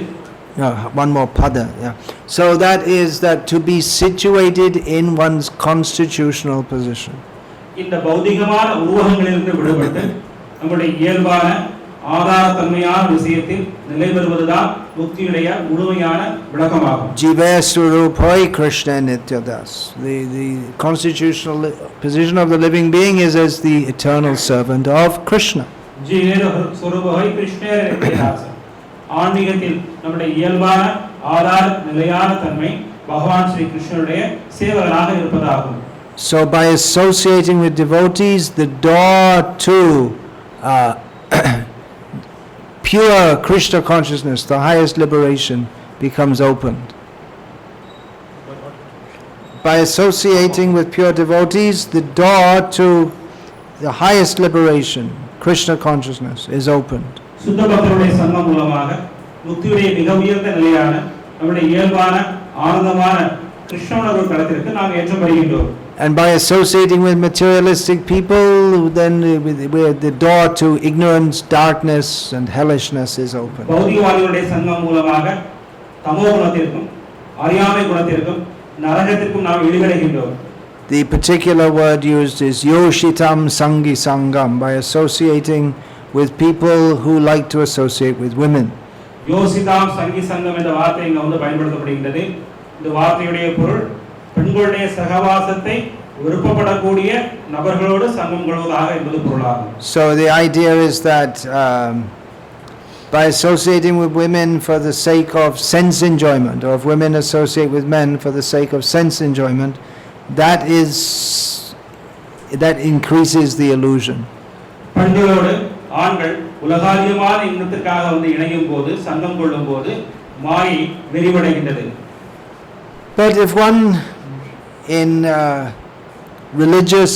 One more pada. Yeah. So that is that to be situated in one's constitutional position. இந்த பௌதிகமான உருவகங்களிலிருந்து விடுபட்டு நம்முடைய இயல்பான ஆதாரத்தன்மையான விஷயத்தில் நிலை பெறுவதுதான் முக்தியுடைய முழுமையான விளக்கமாகும். Jiveswarupai Krishna Nityadas. The constitutional position of the living being is as the eternal servant of Krishna. Jiveswarupai Krishna Nityadas. ஆன்மீகத்தில் நம்முடைய இயல்பான ஆதார நிலையான தன்மை பகவான் ஸ்ரீ கிருஷ்ணனுடைய சேவகனாக இருப்பதாகும். So by associating with devotees, the door to pure Krishna consciousness, the highest liberation, becomes opened. By associating with pure devotees, the door to the highest liberation, Krishna consciousness, is opened. சுத்த பக்தருடைய சங்கம் மூலமாக முக்தியுடைய மிக உயர்ந்த நிலையான நம்முடைய இயல்பான ஆனந்தமான கிருஷ்ணனுடைய கடத்திற்கு நாம் ஏற்றப்படுகின்றோம். And by associating with materialistic people, then the door to ignorance, darkness and hellishness is open. பௌதிகவாதிகளுடைய சங்கம் மூலமாக தமோ குணத்திற்கும் அறியாமை குணத்திற்கும் நரகத்திற்கும் நாம் இழிவடைகின்றோம். The particular word used is yoshitam sangi sangam, by associating with people who like to associate with women. யோசிதாம் சங்கி சங்கம் என்ற வார்த்தை இங்க வந்து பயன்படுத்தப்படுகிறது. இந்த வார்த்தையுடைய பொருள் பெண்களுடைய சகவாசத்தை விருப்பப்படக்கூடிய நபர்களோடு சங்கம் கொள்வதாக என்பது பொருளாகும். So the idea is that by associating with women for the sake of sense enjoyment, or if women associate with men for the sake of sense enjoyment, that increases the illusion. பெண்களோடு ஆண்கள் உலகாரியமான இன்பத்திற்காக வந்து இணையும் போது சங்கம் கொள்ளும் போது மாயை விரிவடைகின்றது. But if one in religious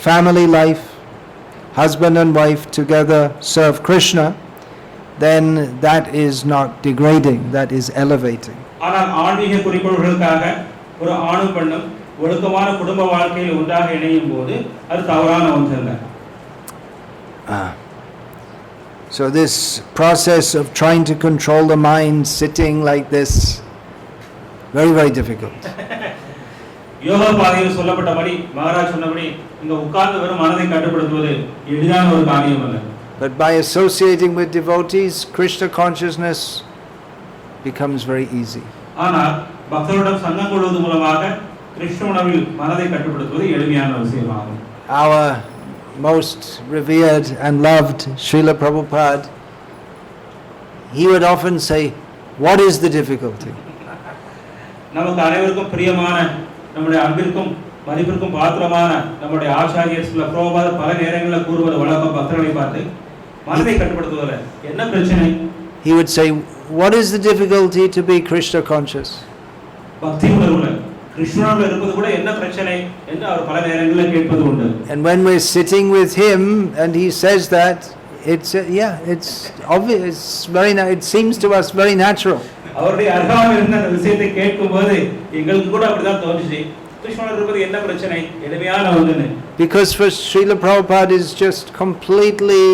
family life, husband and wife together serve Krishna, then that is not degrading, that is elevating. ஆனால் ஆன்மீக குறிக்கோள்களுக்காக ஒரு ஆணும் பெண்ணும் ஒழுக்கமான குடும்ப வாழ்க்கையில் ஒன்றாக இணையும் போது அது தவறான ஒன்றல்ல. So this process of trying to control the mind sitting like this, very, very difficult. யோக பாதையில் சொல்லப்பட்டபடி மகாராஜ் சொன்னபடி இங்க உட்கார்ந்து வெறும் மனதை கட்டுப்படுத்துவது எளிதான ஒரு காரியம் அல்ல. But by associating with devotees, Krishna consciousness becomes very easy. ஆனால் பக்தர்களுடன் சங்கம் கொள்வது மூலமாக கிருஷ்ண உணர்வில் மனதை கட்டுப்படுத்துவது எளிமையான விஷயமாகும். Our most revered and loved Srila Prabhupada, he would often say, what is the difficulty? நமக்கு அனைவருக்கும் பிரியமான நம்முடைய அன்பிற்கும் மதிப்பிற்கும் பாத்திரமான நம்முடைய ஆச்சாரியர் ஸ்ரீல பிரபுபாதர் பல நேரங்களில் கூறுவது வழக்கம் பக்தர்களை பார்த்து மனதை கட்டுப்படுத்துவதில் என்ன பிரச்சனை? He would say, what is the difficulty to be Krishna conscious? பக்தி உணர்வுல கிருஷ்ணனோடு இருப்பது கூட என்ன பிரச்சனை என்று அவர் பல நேரங்களில் கேட்பது உண்டு. And when we're sitting with him and he says that, it's obvious, it's very it seems to us very natural. அவருடைய அருகாமையில் இருந்த அந்த விஷயத்தை கேட்கும்போது எங்களுக்கு கூட அப்படிதான் தோணுச்சு. கிருஷ்ணனோட இருப்பது என்ன பிரச்சனை? எளிமையான ஒன்று. Because for Srila Prabhupada is just completely,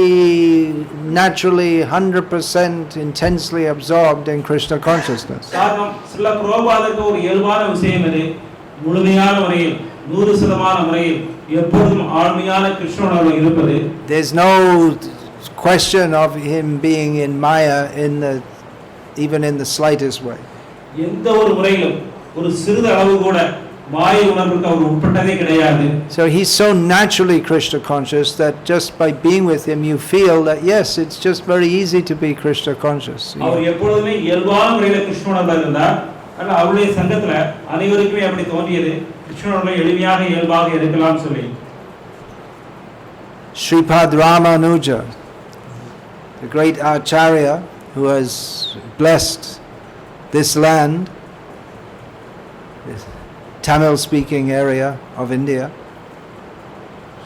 naturally, 100% intensely absorbed in Krishna consciousness. காரணம் ஸ்ரீல பிரபுபாதருக்கு ஒரு இயல்பான விஷயம் இது. முழுமையான முறையில் 100% முறையில் எப்பொழுதும் ஆழ்மையான கிருஷ்ணனோடு இருப்பது. There's no question of him being in Maya even in the slightest way. எந்த ஒரு முறையிலும் ஒரு சிறிது அளவு கூட மாயை உணர்வுக்கு அவர் உட்பட்டதே கிடையாது. So he's so naturally Krishna conscious that just by being with him you feel that yes, it's just very easy to be Krishna conscious. அவர் எப்பொழுதுமே இயல்பான முறையில் கிருஷ்ணனோட இருந்தார். ஆனா அவருடைய சங்கத்துல அனைவருக்குமே அப்படி தோன்றியது கிருஷ்ணனோட எளிமையாக இயல்பாக இருக்கலாம் சொல்லி. Sripad Ramanuja, the great Acharya who has blessed this land, this Tamil speaking area of India,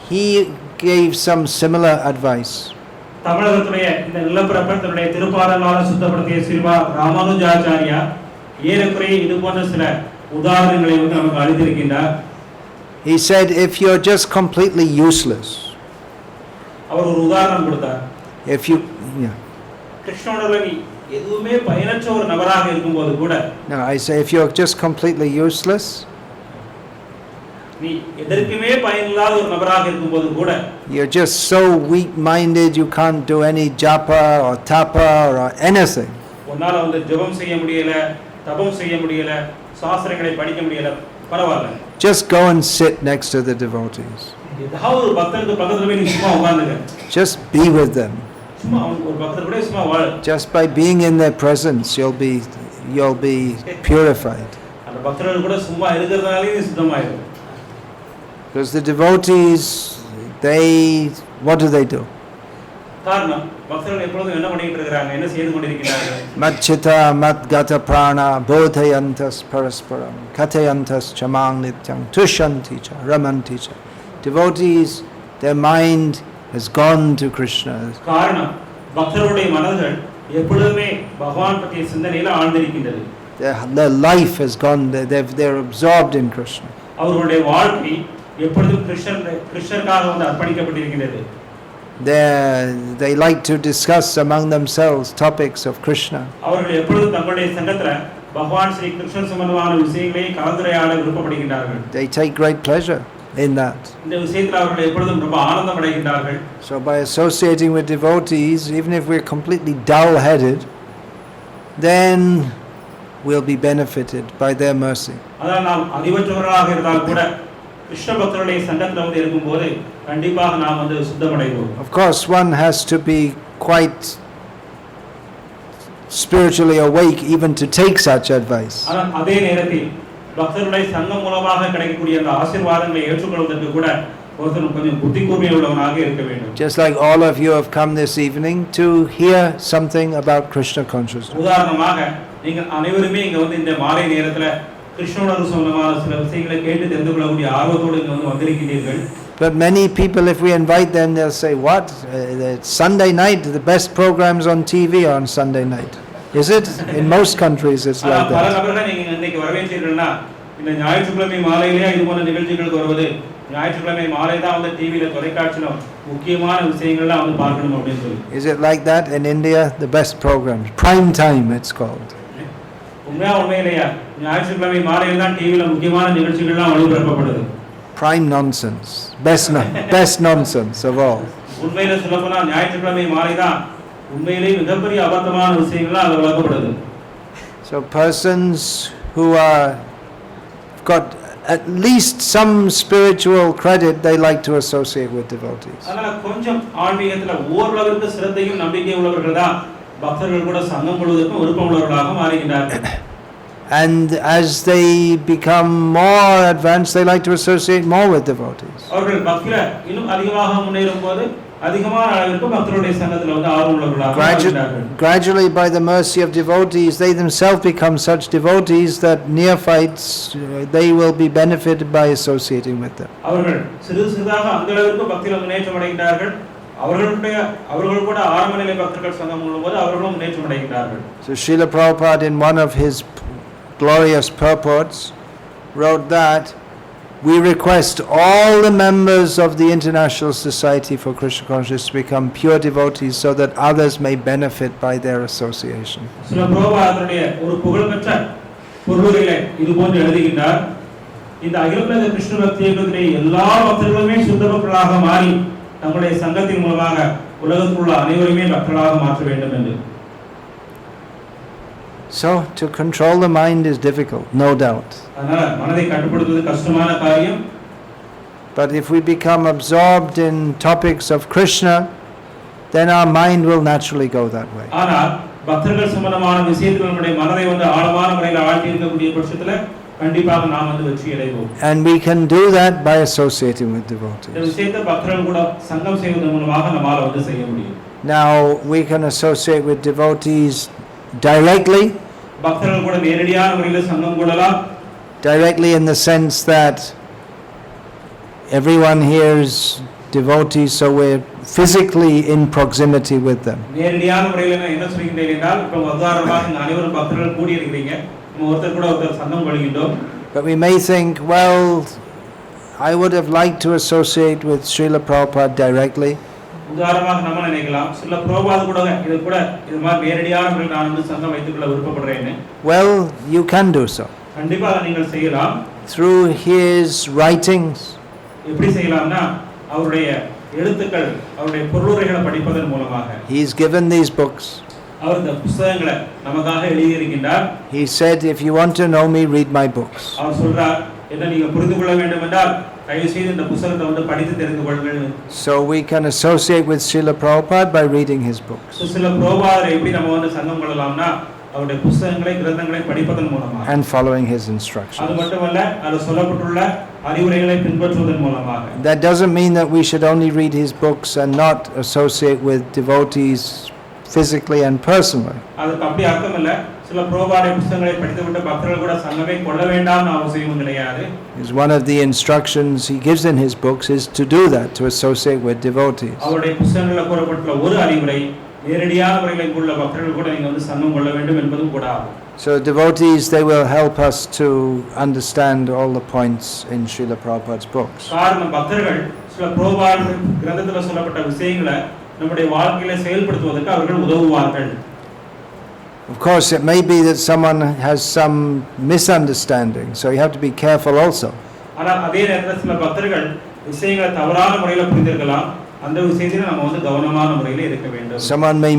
he gave some similar advice. தமிழகத்துடைய இந்த நிலப்பரப்பை திருப்பாரலால சுத்தப்படுத்திய ஸ்ரீமா ராமானுஜாச்சாரியா ஏறக்குறைய இது போன்ற சில உதாரணங்களை நமக்கு அளித்திருக்கின்றார். He said if you're just completely useless, அவர் ஒரு உதாரணம் கொடுத்தார். if you கிருஷ்ணனோட நீ எதுவுமே பயனற்ற ஒரு நபராக இருக்கும்போது கூட, no, I say if you're just completely useless, நீ எதற்குமே பயனில்லாத ஒரு நபராக இருக்கும்போது கூட, you're just so weak minded you can't do any japa or tapa or anything. உன்னால வந்து ஜெபம் செய்ய முடியல, தபம் செய்ய முடியல, சாஸ்திரங்களை படிக்க முடியல, பரவாயில்லை. Just go and sit next to the devotees. ஏதாவது ஒரு பக்தருக்கு பக்கத்துல போய் நீ சும்மா உட்கார்ந்துக்க. Just be with them. சும்மா ஒரு பக்தர் கூட சும்மா வாழ. Just by being in their presence you'll be purified. அந்த பக்தர்கள் கூட சும்மா இருக்கிறதாலே நீ சுத்தமாயிரு. Because the devotees, what do? காரணம் பக்தர்கள் எப்பொழுதும் என்ன பண்ணிட்டு இருக்காங்க, என்ன செய்து கொண்டிருக்கிறார்கள்? Madchita madgata prana bodhayantas parasparam kathayantas chamang nityam tushanti cha ramanti cha. Devotees, their mind has gone to Krishna. காரணம் பக்தர்களுடைய மனங்கள் எப்பொழுதுமே பகவான் பற்றிய சிந்தனையில ஆழ்ந்திருக்கின்றது. Their life has gone, they're absorbed in Krishna. அவர்களுடைய வாழ்க்கை எப்பொழுதும் கிருஷ்ணருக்காக வந்து அர்ப்பணிக்கப்பட்டிருக்கிறது. They like to discuss among themselves topics of Krishna. அவர்கள் எப்பொழுதும் தங்களுடைய சங்கத்துல பகவான் ஸ்ரீ கிருஷ்ணன் சம்பந்தமான விஷயங்களை கலந்துரையாட விருப்பப்படுகின்றார்கள். They take great pleasure in that. இந்த விஷயத்துல அவர்கள் எப்பொழுதும் ரொம்ப ஆனந்தம் அடைகின்றார்கள். So by associating with devotees, even if we're completely dull-headed, then we'll be benefited by their mercy. அதனால் நாம் அறிவற்றவர்களாக இருந்தால் கூட கிருஷ்ண பக்தருடைய சங்கத்துல வந்து இருக்கும்போது கண்டிப்பாக நாம் வந்து சுத்தமடைவோம். Of course, one has to be quite spiritually awake even to take such advice. ஆனால் அதே நேரத்தில் பக்தருடைய சங்கம் மூலமாக கிடைக்கக்கூடிய அந்த ஆசீர்வாதங்களை ஏற்றுக்கொள்வதற்கு கூட ஒருத்தன் கொஞ்சம் புத்தி கூர்மை உள்ளவனாக இருக்க வேண்டும். Just like all of you have come this evening to hear something about Krishna consciousness. உதாரணமாக நீங்கள் அனைவருமே இங்க வந்து இந்த மாலை நேரத்துல கிருஷ்ணனோட சம்பந்தமான சில விஷயங்களை கேட்டு தெரிந்து கொள்ளக்கூடிய ஆர்வத்தோடு இங்க வந்து வந்திருக்கிறீர்கள். But many people, if we invite them, they'll say, what? Sunday night, the best programs on TV are on Sunday night. Is it? In most countries it's like that. பல நபர்கள் நீங்க இன்னைக்கு வரவேற்றீர்கள்னா இந்த ஞாயிற்றுக்கிழமை மாலையிலே இது போன்ற நிகழ்ச்சிகளுக்கு வருவது, ஞாயிற்றுக்கிழமை மாலை தான் வந்து டிவில தொலைக்காட்சியில முக்கியமான விஷயங்கள்லாம் வந்து பார்க்கணும் அப்படின்னு சொல்லி. Is it like that in India? The best programs, prime time it's called. உண்மையிலேயா ஞாயிற்றுக்கிழமை மாலையில் தான் டிவில முக்கியமான நிகழ்ச்சிகள்லாம் ஒளிபரப்பப்படுது. Prime nonsense, best nonsense of all. உண்மையில சொல்லப்போனா ஞாயிற்றுக்கிழமை மாலை தான் உண்மையிலேயே மிகப்பெரிய அபத்தமான விஷயங்கள்லாம் அது வளர்க்கப்படுது. So persons who are got at least some spiritual credit, they like to associate with devotees. அதனால கொஞ்சம் ஆன்மீகத்துல ஓரளவுக்கு சிரத்தையும் நம்பிக்கை உள்ளவர்கள் தான் பக்தர்கள் கூட சங்கம் கொள்வதற்கு விருப்பம் உள்ளவர்களாக மாறுகின்றார்கள். And as they become more advanced, they like to associate more with devotees. அவர்கள் பக்தியில இன்னும் அதிகமாக முன்னேறும்போது அதிகமான அளவிற்கு பக்தருடைய சங்கத்துல வந்து ஆர்வம் உள்ளவர்களாக மாறுகின்றார்கள். Gradually, by the mercy of devotees, they themselves become such devotees that neophytes, they will be benefited by associating with them. அவர்கள் சிறிதாக அந்த அளவிற்கு பக்தியில முன்னேற்றம் அடைகின்றார்கள். அவர்கள் கூட ஆரம்ப நிலை பக்தர்கள் சங்கம் கொள்ளும்போது அவர்களும் முன்னேற்றம் அடைகின்றார்கள். So Srila Prabhupada in one of his glorious purports wrote that we request all the members of the International Society for Krishna Consciousness to become pure devotees so that others may benefit by their association. சில புரோபாதருடைய ஒரு புகழ்பெற்ற பொருளுரையிலே இது போன்று எழுதுகின்றார், இந்த அகில உலக கிருஷ்ண பக்தி இயக்கத்திலே எல்லா பக்தர்களுமே சுத்த பக்தர்களாக மாறி தங்களுடைய சங்கத்தின் மூலமாக உலகத்தில் உள்ள அனைவருமே பக்தர்களாக மாற்ற வேண்டும் என்று. So to control the mind is difficult, no doubt. அதனால மனதை கட்டுப்படுத்துவது கஷ்டமான காரியம். But if we become absorbed in topics of Krishna, then our mind will naturally go that way. ஆனால் பக்தர்கள் சம்பந்தமான விஷயத்தில் நம்முடைய மனதை வந்து ஆழமான முறையில் ஆழ்த்தி இருக்கக்கூடிய பட்சத்தில் கண்டிப்பாக நாம் வந்து வெற்றி அடைவோம். And we can do that by associating with devotees. இந்த விஷயத்தை பக்தர்கள் கூட சங்கம் செய்வதன் மூலமாக நம்மால வந்து செய்ய முடியும். Now we can associate with devotees directly. பக்தர்கள் கூட நேரடியான முறையில் சங்கம் கொள்ளலாம். Directly in the sense that everyone here is devotees, so we're physically in proximity with them. நேரடியான முறையில் நான் என்ன சொல்கிறேன் என்றால், இப்போ உதாரணமாக இங்கே அனைவரும் பக்தர்கள் கூடி இருக்கிறீங்க, நம்ம ஒருத்தர் கூட ஒருத்தர் சங்கம் கொள்கின்றோம். But we may think, well, I would have liked to associate with Srila Prabhupada directly. உதாரணமாக நம்ம நினைக்கலாம், சில பிரபாத் கூட இது மாதிரி நேரடியான முறையில் நான் வந்து சங்கம் வைத்துக்கொள்ள விருப்பப்படுறேன்னு. Well, you can do so. கண்டிப்பாக நீங்கள் செய்யலாம். Through his writings. எப்படி செய்யலாம்னா, அவருடைய எழுத்துக்கள், அவருடைய பொருளுரைகளை படிப்பதன் மூலமாக. He's given these books. அவர் இந்த புத்தகங்களை நமக்காக எழுதி இருக்கின்றார். He said, if you want to know me, read my books. அவர் சொல்றார், என்ன நீங்க புரிந்து கொள்ள வேண்டும் என்றால் தயவு செய்து இந்த புத்தகத்தை வந்து படித்து தெரிந்து கொள்ளுங்கள். So we can associate with Srila Prabhupada by reading his books. சில பிரபாதரை எப்படி நம்ம வந்து சங்கம் கொள்ளலாம்னா, அவருடைய புத்தகங்களை கிரந்தங்களை படிப்பதன் மூலமாக. And following his instructions. அது மட்டுமல்ல, அதில் சொல்லப்பட்டுள்ள அறிவுரைகளை பின்பற்றுவதன் மூலமாக. That doesn't mean that we should only read his books and not associate with devotees physically and personally. அதுக்கு அப்படி அர்த்தம் இல்ல, சில பிரபாத புத்தகங்களை படித்துவிட்டு பக்தர்கள் கூட சங்கமே கொள்ள வேண்டாம்னு அவசியம் கிடையாது. Is one of the instructions he gives in his books is to do that, to associate with devotees. அவருடைய புத்தகங்களில் கூறப்பட்டுள்ள ஒரு அறிவுரை, நேரடியான முறையில் உள்ள பக்தர்கள் கூட நீங்க வந்து சங்கம் கொள்ள வேண்டும் என்பதும் கூட ஆகும். So devotees, they will help us to understand all the points in Srila Prabhupada's books. காரணம் பக்தர்கள் சில பிரபாத கிரந்தத்தில் சொல்லப்பட்ட விஷயங்களை நம்முடைய வாழ்க்கையில செயல்படுத்துவதற்கு அவர்கள் உதவுவார்கள். Of course, it may be that someone has some misunderstanding, so you have to be careful also. ஆனால் அதே நேரத்தில் சில பக்தர்கள் விஷயங்களை தவறான முறையில் புரிந்திருக்கலாம். அந்த விஷயத்தில் நம்ம வந்து கவனமான முறையில் இருக்க வேண்டும். Someone may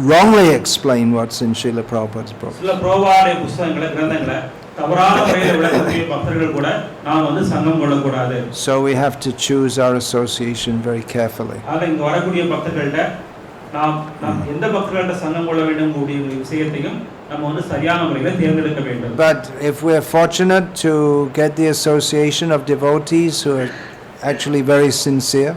wrongly explain what's in Srila Prabhupada's book. சில பிரபாத புத்தகங்களை கிரந்தங்களை தவறான முறையில் விளக்கக்கூடிய பக்தர்கள் கூட நாம் வந்து சங்கம் கொள்ளக்கூடாது. So we have to choose our association very carefully. ஆக இங்க வரக்கூடிய பக்தர்கள்ட்ட நாம் எந்த பக்தர்கள்ட்ட சங்கம் கொள்ள வேண்டும் கூடிய விஷயத்தையும் நம்ம வந்து சரியான முறையில் தேர்ந்தெடுக்க வேண்டும். But if we are fortunate to get the association of devotees who are actually very sincere,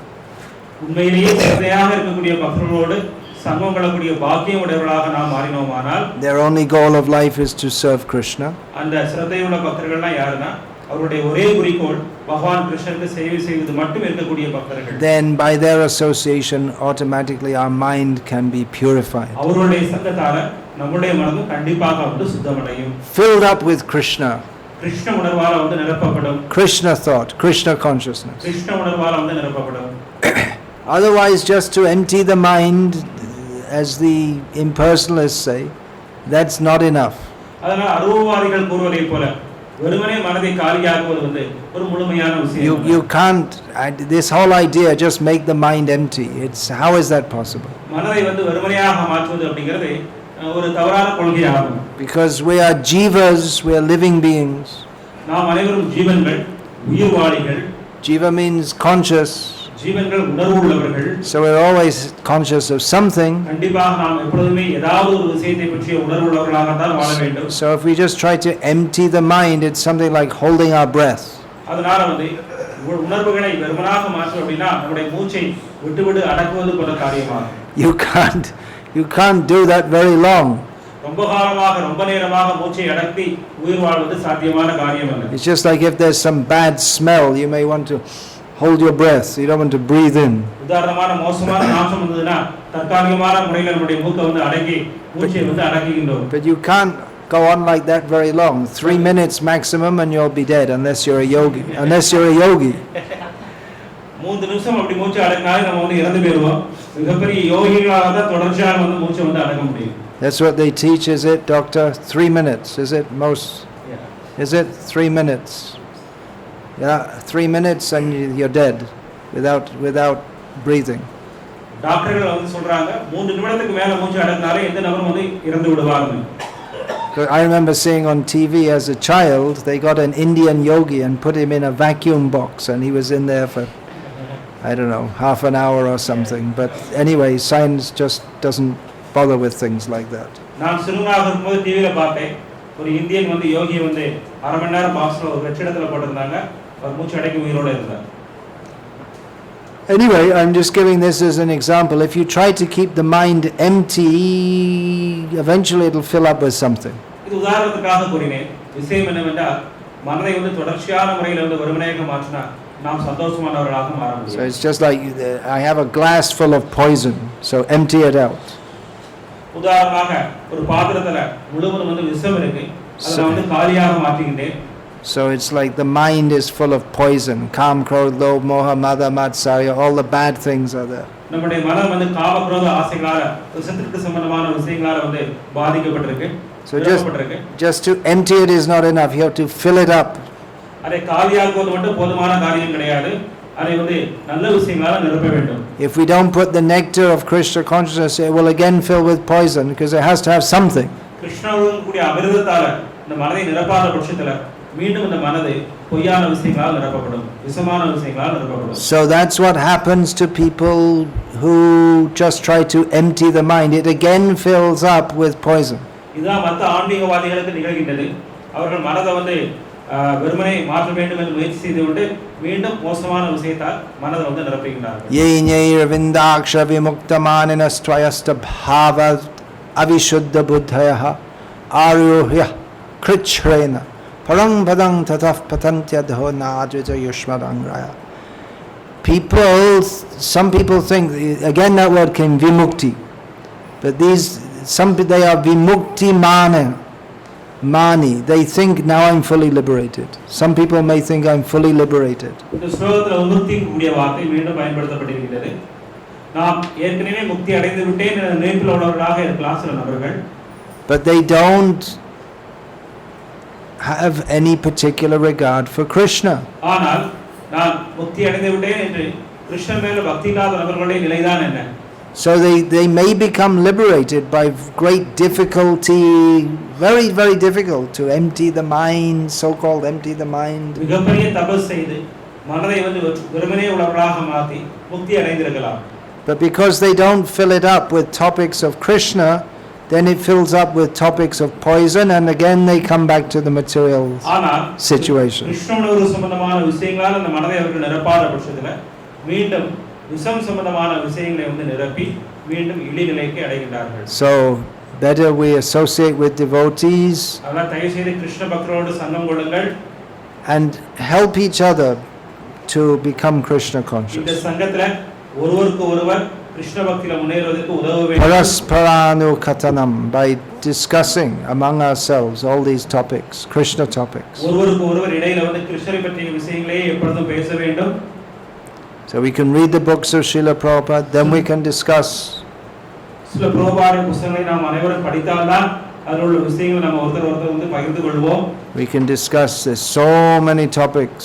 உண்மையிலேயே சிரத்தையாக இருக்கக்கூடிய பக்தர்களோடு சங்கம் கொள்ளக்கூடிய பாக்கியம் உடையவர்களாக நாம் மாறினோமானால், their only goal of life is to serve Krishna. அந்த சிரத்தையுள்ள பக்தர்கள்லாம் யாருன்னா, அவருடைய ஒரே குறிக்கோள் பகவான் கிருஷ்ணருக்கு சேவை செய்வது மட்டும் இருக்கக்கூடிய பக்தர்கள். Then by their association automatically our mind can be purified. அவருடைய சங்கத்தால நம்முடைய மனதும் கண்டிப்பாக வந்து சுத்தமடையும். Filled up with Krishna. Krishna உணர்வால வந்து நிரப்பப்படும். Krishna thought, Krishna consciousness. Krishna உணர்வால வந்து நிரப்பப்படும். Otherwise, just to empty the mind, as the impersonalists say, that's not enough. அதனால அருவவாதிகள் கூறுவதை போல வெறுமனே மனதை காலியாக்குவது வந்து ஒரு முழுமையான விஷயம். You can't, this whole idea, just make the mind empty. How is that possible? மனதை வந்து வெறுமனையாக மாற்றுவது அப்படிங்கிறது ஒரு தவறான கொள்கையாகும். Because we are jivas, we are living beings. நாம் அனைவரும் ஜீவன்கள், உயிர்வாளிகள். Jiva means conscious. ஜீவன்கள் உணர்வு உள்ளவர்கள். So we're always conscious of something. கண்டிப்பாக நாம் எப்பொழுதுமே ஏதாவது ஒரு விஷயத்தை பற்றிய உணர்வு உள்ளவர்களாக தான் வாழ வேண்டும். So if we just try to empty the mind, it's something like holding our breath. அதனால வந்து உணர்வுகளை வெறுமனாக மாற்று அப்படின்னா நம்முடைய மூச்சை விட்டு அடக்குவது போன்ற காரியமாகும். You can't do that very long. ரொம்ப காலமாக ரொம்ப நேரமாக மூச்சை அடக்கி உயிர் வாழ்வது சாத்தியமான காரியம் அல்ல. It's just like if there's some bad smell, you may want to hold your breath. You don't want to breathe in. உதாரணமான மோசமான நாற்றம் வந்ததுனா தற்காலிகமான முறையில் நம்முடைய மூக்கை வந்து அடக்கி மூச்சை வந்து அடக்குகின்றோம். But you can't go on like that very long. 3 minutes maximum and you'll be dead unless you're a yogi. Unless you're a yogi. 3 நிமிஷம் அப்படி மூச்சு அடக்கினாலே நம்ம வந்து இறந்து போயிடுவோம். மிகப்பெரிய யோகிகளாக தான் தொடர்ச்சியாக வந்து மூச்சை வந்து அடக்க முடியும். That's what they teach, is it, doctor? 3 minutes, is it? Most. Yeah. Is it 3 minutes? Yeah, 3 minutes and you're dead without breathing. டாக்டர்கள் வந்து சொல்றாங்க 3 நிமிடத்துக்கு மேல மூச்சு அடக்கினாலே எந்த நபரும் வந்து இறந்து விடுவார்கள். I remember seeing on TV as a child, they got an Indian yogi and put him in a vacuum box and he was in there for, I don't know, half an hour or something. But anyway, science just doesn't bother with things like that. நான் சிறுவனாக இருக்கும்போது டிவில பார்த்தேன். ஒரு Indian வந்து யோகி வந்து அரை மணி நேரம் பாக்ஸ்ல ஒரு வெற்றிடத்துல போட்டிருந்தாங்க. அவர் மூச்சு அடக்கி உயிரோட இருந்தார். Anyway, I'm just giving this as an example. If you try to keep the mind empty, eventually it'll fill up with something. இது உதாரணத்துக்காக கூறினேன். விஷயம் என்னவென்றால் மனதை வந்து தொடர்ச்சியான முறையில் வந்து வெறுமனையாக மாற்றினா நாம் சந்தோஷமானவர்களாக மாற முடியும். So it's just like I have a glass full of poison, so empty it out. உதாரணமாக ஒரு பாத்திரத்துல முழுவதும் வந்து விஷம் இருக்கு. அதை வந்து காலியாக மாற்றிக்கிட்டேன். So it's like the mind is full of poison. Kam, Krodh, Lobh, Moha, Mada, Matsarya, all the bad things are there. நம்முடைய மனம் வந்து காம குரோத ஆசைகளால விஷத்திற்கு சம்பந்தமான விஷயங்களால வந்து பாதிக்கப்பட்டிருக்கு. So just to empty it is not enough. You have to fill it up. அதை காலியாக்குவது மட்டும் போதுமான காரியம் கிடையாது. அதை வந்து நல்ல விஷயங்களால நிரப்ப வேண்டும். If we don't put the nectar of Krishna consciousness, it will again fill with poison because it has to have something. கிருஷ்ணனுடன் கூடிய அமிர்தத்தால இந்த மனதை நிரப்பாத பட்சத்துல மீண்டும் இந்த மனதை பொய்யான விஷயங்களால் நிரப்பப்படும், விஷமான விஷயங்களால் நிரப்பப்படும். So that's what happens to people who just try to empty the mind. It again fills up with poison. இதுதான் மற்ற ஆன்மீகவாதிகளுக்கு நிகழ்கின்றது. அவர்கள் மனதை வந்து வெறுமனை மாற்ற வேண்டும் என்று முயற்சி செய்து கொண்டு மீண்டும் மோசமான விஷயத்தால் மனதை வந்து நிரப்புகின்றார்கள். Yenyayra vindaksha vimuktamanina stvayasta bhava avishuddha buddhayaha aruhya krichrena parang padang tataf patantya dhona advita yushmadangraya. Some people think, again that word came vimukti, but they are vimukti mani. They think now I'm fully liberated. Some people may think I'm fully liberated. இந்த ஸ்லோகத்துல விமுக்தி கூடிய வார்த்தை மீண்டும் பயன்படுத்தப்பட்டிருக்கிறது. நாம் ஏற்கனவே முக்தி அடைந்து விட்டேன் என்ற நினைப்பில் உள்ளவர்களாக இருக்கலாம் சில நபர்கள். But they don't have any particular regard for Krishna. ஆனால் நான் முக்தி அடைந்து விட்டேன் என்று கிருஷ்ணன் மேல பக்தி இல்லாத நபர்களுடைய நிலைதான் என்ன? So they may become liberated by great difficulty, very, very difficult to empty the mind, so-called empty the mind. மிகப்பெரிய தபஸ் செய்து மனதை வந்து வெறுமனே உள்ளவர்களாக மாற்றி முக்தி அடைந்திருக்கலாம். But because they don't fill it up with topics of Krishna, then it fills up with topics of poison and again they come back to the material situation. கிருஷ்ணனோடு சம்பந்தமான விஷயங்களால் அந்த மனதை அவர்கள் நிரப்பாத பட்சத்தில் மீண்டும் விஷம் சம்பந்தமான விஷயங்களை வந்து நிரப்பி மீண்டும் இழிநிலைக்கு அடைகின்றார்கள். So better we associate with devotees அதனால் தயவு செய்து கிருஷ்ண பக்தரோடு சங்கம் கொள்ளுங்கள் and help each other to become Krishna conscious. இந்த சங்கத்துல ஒருவருக்கு ஒருவர் கிருஷ்ண பக்தியில முன்னேறுவதற்கு உதவ வேண்டும். Parasparanu katanam, by discussing among ourselves all these topics, Krishna topics. ஒருவருக்கு ஒருவர் இடையில வந்து கிருஷ்ணரை பற்றிய விஷயங்களே எப்பொழுதும் பேச வேண்டும். So we can read the books of Srila Prabhupada, then we can discuss. Srila Prabhupada புத்தகங்களை நாம் அனைவரும் படித்தால்தான் அதில் உள்ள விஷயங்களை நம்ம ஒருத்தர் வந்து பகிர்ந்து கொள்வோம். We can discuss this, so many topics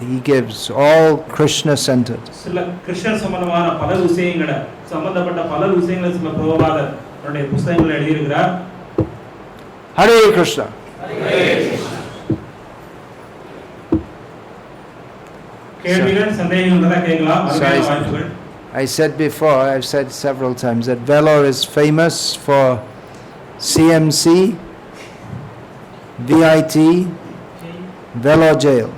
he gives, all Krishna centered. சில கிருஷ்ண சம்பந்தமான பல விஷயங்களை சம்பந்தப்பட்ட பல விஷயங்களை சில Prabhupada தன்னுடைய புத்தகங்களில் எழுதியிருக்கிறார். Hare Krishna. Hare Krishna. கேள்விகள் சந்தேகங்கள் இருந்தா கேட்கலாம். I said before, I've said several times that Vellore is famous for CMC, VIT, Vellore jail.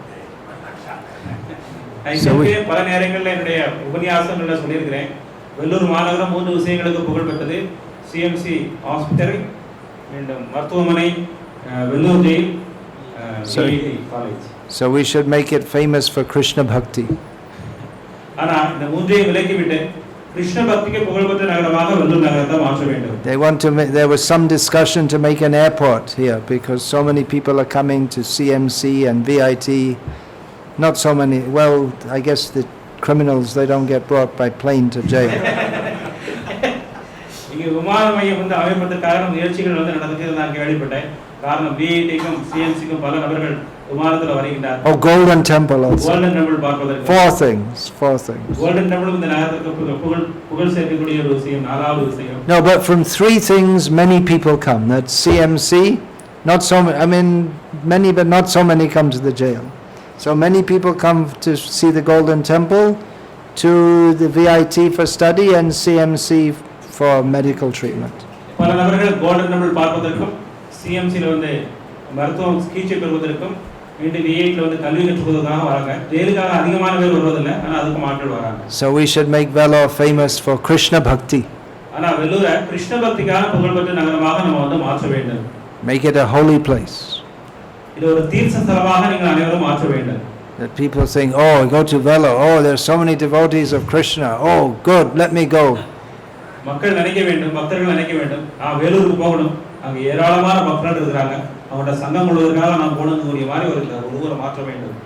பல நேரங்களில் என்னுடைய உபன்யாசங்கள்ல சொல்லியிருக்கிறேன். வெள்ளூர் மாநகரம் 3 விஷயங்களுக்கு புகழ் பெற்றது. சிஎம்சி ஹாஸ்பிட்டல், மீண்டும் மருத்துவமனை, Vellore jail, college. So we should make it famous for Krishna Bhakti. ஆனா இந்த மூன்றையும் விலக்கிவிட்டு கிருஷ்ண பக்திக்கு புகழ்பெற்ற நகரமாக வெள்ளூர் நகரத்தை மாற்ற வேண்டும். They want to make, there was some discussion to make an airport here because so many people are coming to CMC and VIT. Not so many, well, I guess the criminals, they don't get brought by plane to jail. இங்கே விமான மையம் வந்து அமைப்பதற்கான முயற்சிகள் வந்து நடந்துட்டு நான் கேள்விப்பட்டேன். காரணம் VITக்கும் CMCக்கும் பல நபர்கள் விமானத்துல வருகிறார்கள். Oh, Golden Temple also. Golden Temple பார்ப்பதற்கு. Four things. Golden Temple இந்த நகரத்துக்கு புகழ் சேர்க்கக்கூடிய ஒரு விஷயம், நாலாவது விஷயம். No, but from three things many people come. That's CMC, not so many, I mean many but not so many come to the jail. So many people come to see the Golden Temple, to the VIT for study and CMC for medical treatment. பல நபர்கள் golden temple பார்ப்பதற்கும் CMCல வந்து மருத்துவம் சிகிச்சை பெறுவதற்கும் மீண்டும் VITல வந்து கல்வி கற்றுவதற்காக வராங்க. ஜெயிலுக்காக அதிகமான பேர் வருவதில்லை, ஆனா அதுக்கு மாற்றல் வராங்க. So we should make Vellore famous for Krishna Bhakti. ஆனா வெள்ளூரை கிருஷ்ண பக்திக்கான புகழ்பெற்ற நகரமாக நம்ம வந்து மாற்ற வேண்டும். Make it a holy place. இது ஒரு தீர்த்த ஸ்தலமாக நீங்கள் அனைவரும் மாற்ற வேண்டும். That people think, oh, go to Vellore, oh, there's so many devotees of Krishna, oh, good, let me go. மக்கள் நினைக்க வேண்டும், பக்தர்கள் நினைக்க வேண்டும், வேலூருக்கு போகணும், அங்க ஏராளமான பக்தர்கள் இருக்கிறாங்க, அவங்களோட சங்கம் கொள்வதற்காக நான் போகணும்னு மாதிரி ஒரு மாற்ற வேண்டும்.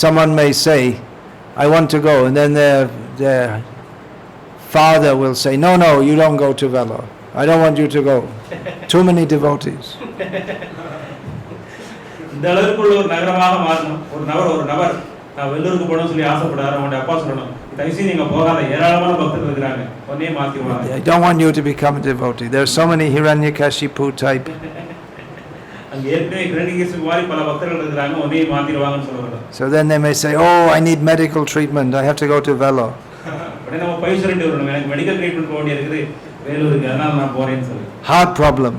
Someone may say, I want to go, and then their father will say, no, you don't go to Vellore, I don't want you to go, too many devotees. இந்த அளவுக்குள்ள ஒரு நகரமாக மாறணும். ஒரு நபர் நான் வெள்ளூருக்கு போகணும்னு சொல்லி ஆசைப்படுறாரு, அவங்களுடைய அப்பா சொல்லணும், தயவுசெய்து நீங்க போகாத, ஏராளமான பக்தர்கள் இருக்கிறாங்க, ஒன்னே மாத்திடுவாங்க. I don't want you to become a devotee. There are so many Hiranyakashipu type. அங்க ஏற்கனவே ஹிரண்யகசிபு மாதிரி பல பக்தர்கள் இருக்கிறாங்க, ஒன்னே மாத்திடுவாங்கன்னு சொல்றாங்க. So then they may say, oh, I need medical treatment, I have to go to Vellore. உடனே நம்ம போய் சொல்லிட்டு வரணும், எனக்கு மெடிக்கல் ட்ரீட்மெண்ட் போக வேண்டியிருக்குது வேலூருக்கு, அதனால நான் போறேன்னு சொல்லி. Heart problem.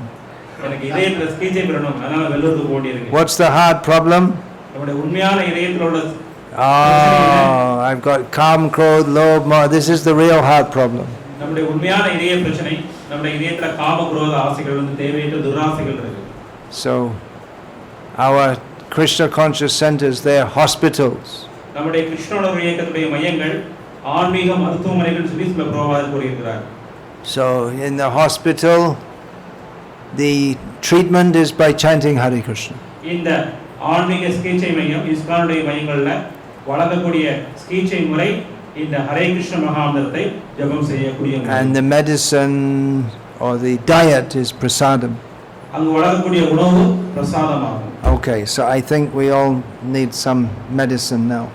எனக்கு இதயத்துல சிகிச்சை பெறணும், அதனால வெள்ளூருக்கு போக வேண்டியிருக்கு. What's the heart problem? நம்முடைய உண்மையான இதயத்துல உள்ள I've got calm, krodh, lobh, this is the real heart problem. நம்முடைய உண்மையான இதய பிரச்சனை, நம்முடைய இதயத்துல காம குரோத ஆசைகள் வந்து தேவையற்ற துராசைகள் இருக்கு. So our Krishna conscious centers, they are hospitals. நம்முடைய கிருஷ்ணோட இயக்கத்துடைய மையங்கள் ஆன்மீக மருத்துவமனைகள் சொல்லி சில பிரபாதர் கூறியிருக்கிறார். So in the hospital the treatment is by chanting Hare Krishna. இந்த ஆன்மீக சிகிச்சை மையம் இஸ்கானுடைய மையங்கள்ல வழங்கக்கூடிய சிகிச்சை முறை இந்த ஹரே கிருஷ்ண மகாமந்திரத்தை ஜெபம் செய்யக்கூடிய முறை. And the medicine or the diet is prasadam. அங்கு வழங்கக்கூடிய உணவு பிரசாதமாகும். Okay, so I think we all need some medicine now.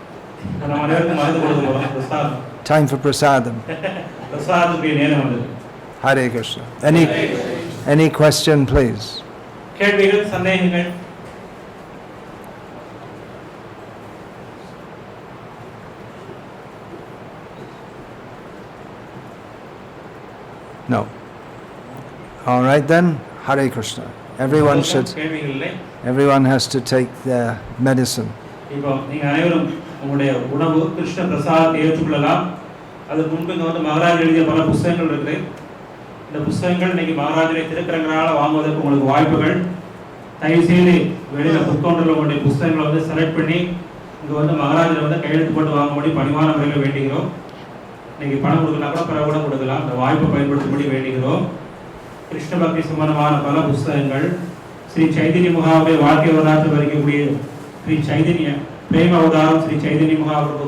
நம்ம அனைவருக்கும் மருந்து கொடுக்க போறோம், பிரசாதம். Time for prasadam. பிரசாதத்துக்கு நேரம் வந்தது. Hare Krishna. Any question, please? கேள்விகள், சந்தேகங்கள்? No. All right then. Hare Krishna. Everyone has to take their medicine. இப்போ நீங்க அனைவரும் உங்களுடைய உணவு கிருஷ்ண பிரசாதத்தை ஏற்றுக்கொள்ளலாம். அதுக்கு முன்பு இங்க வந்து மகாராஜ் எழுதிய பல புத்தகங்கள் இருக்கு. இந்த புத்தகங்கள் இன்னைக்கு மகாராஜரை திருக்கரங்களால வாங்குவதற்கு உங்களுக்கு வாய்ப்புகள். தயவு செய்து வெளியில புத்தகங்கள் உங்களுடைய புத்தகங்களை வந்து செலக்ட் பண்ணி இங்க வந்து மகாராஜரை வந்து கையெழுத்து போட்டு வாங்கும்படி பணிவான முறையில் வேண்டுகிறோம். இன்னைக்கு பணம் கொடுக்கலாம், கூட பிறகு கூட கொடுக்கலாம். இந்த வாய்ப்பை பயன்படுத்தும்படி வேண்டுகிறோம். கிருஷ்ண பக்தி சம்பந்தமான பல புத்தகங்கள், ஸ்ரீ சைதன்ய மகாவுடைய வாழ்க்கை வரலாற்று வரைக்கக்கூடிய ஸ்ரீ சைதன்ய பிரேம அவதாரம் ஸ்ரீ சைதன்ய மகாபிரபு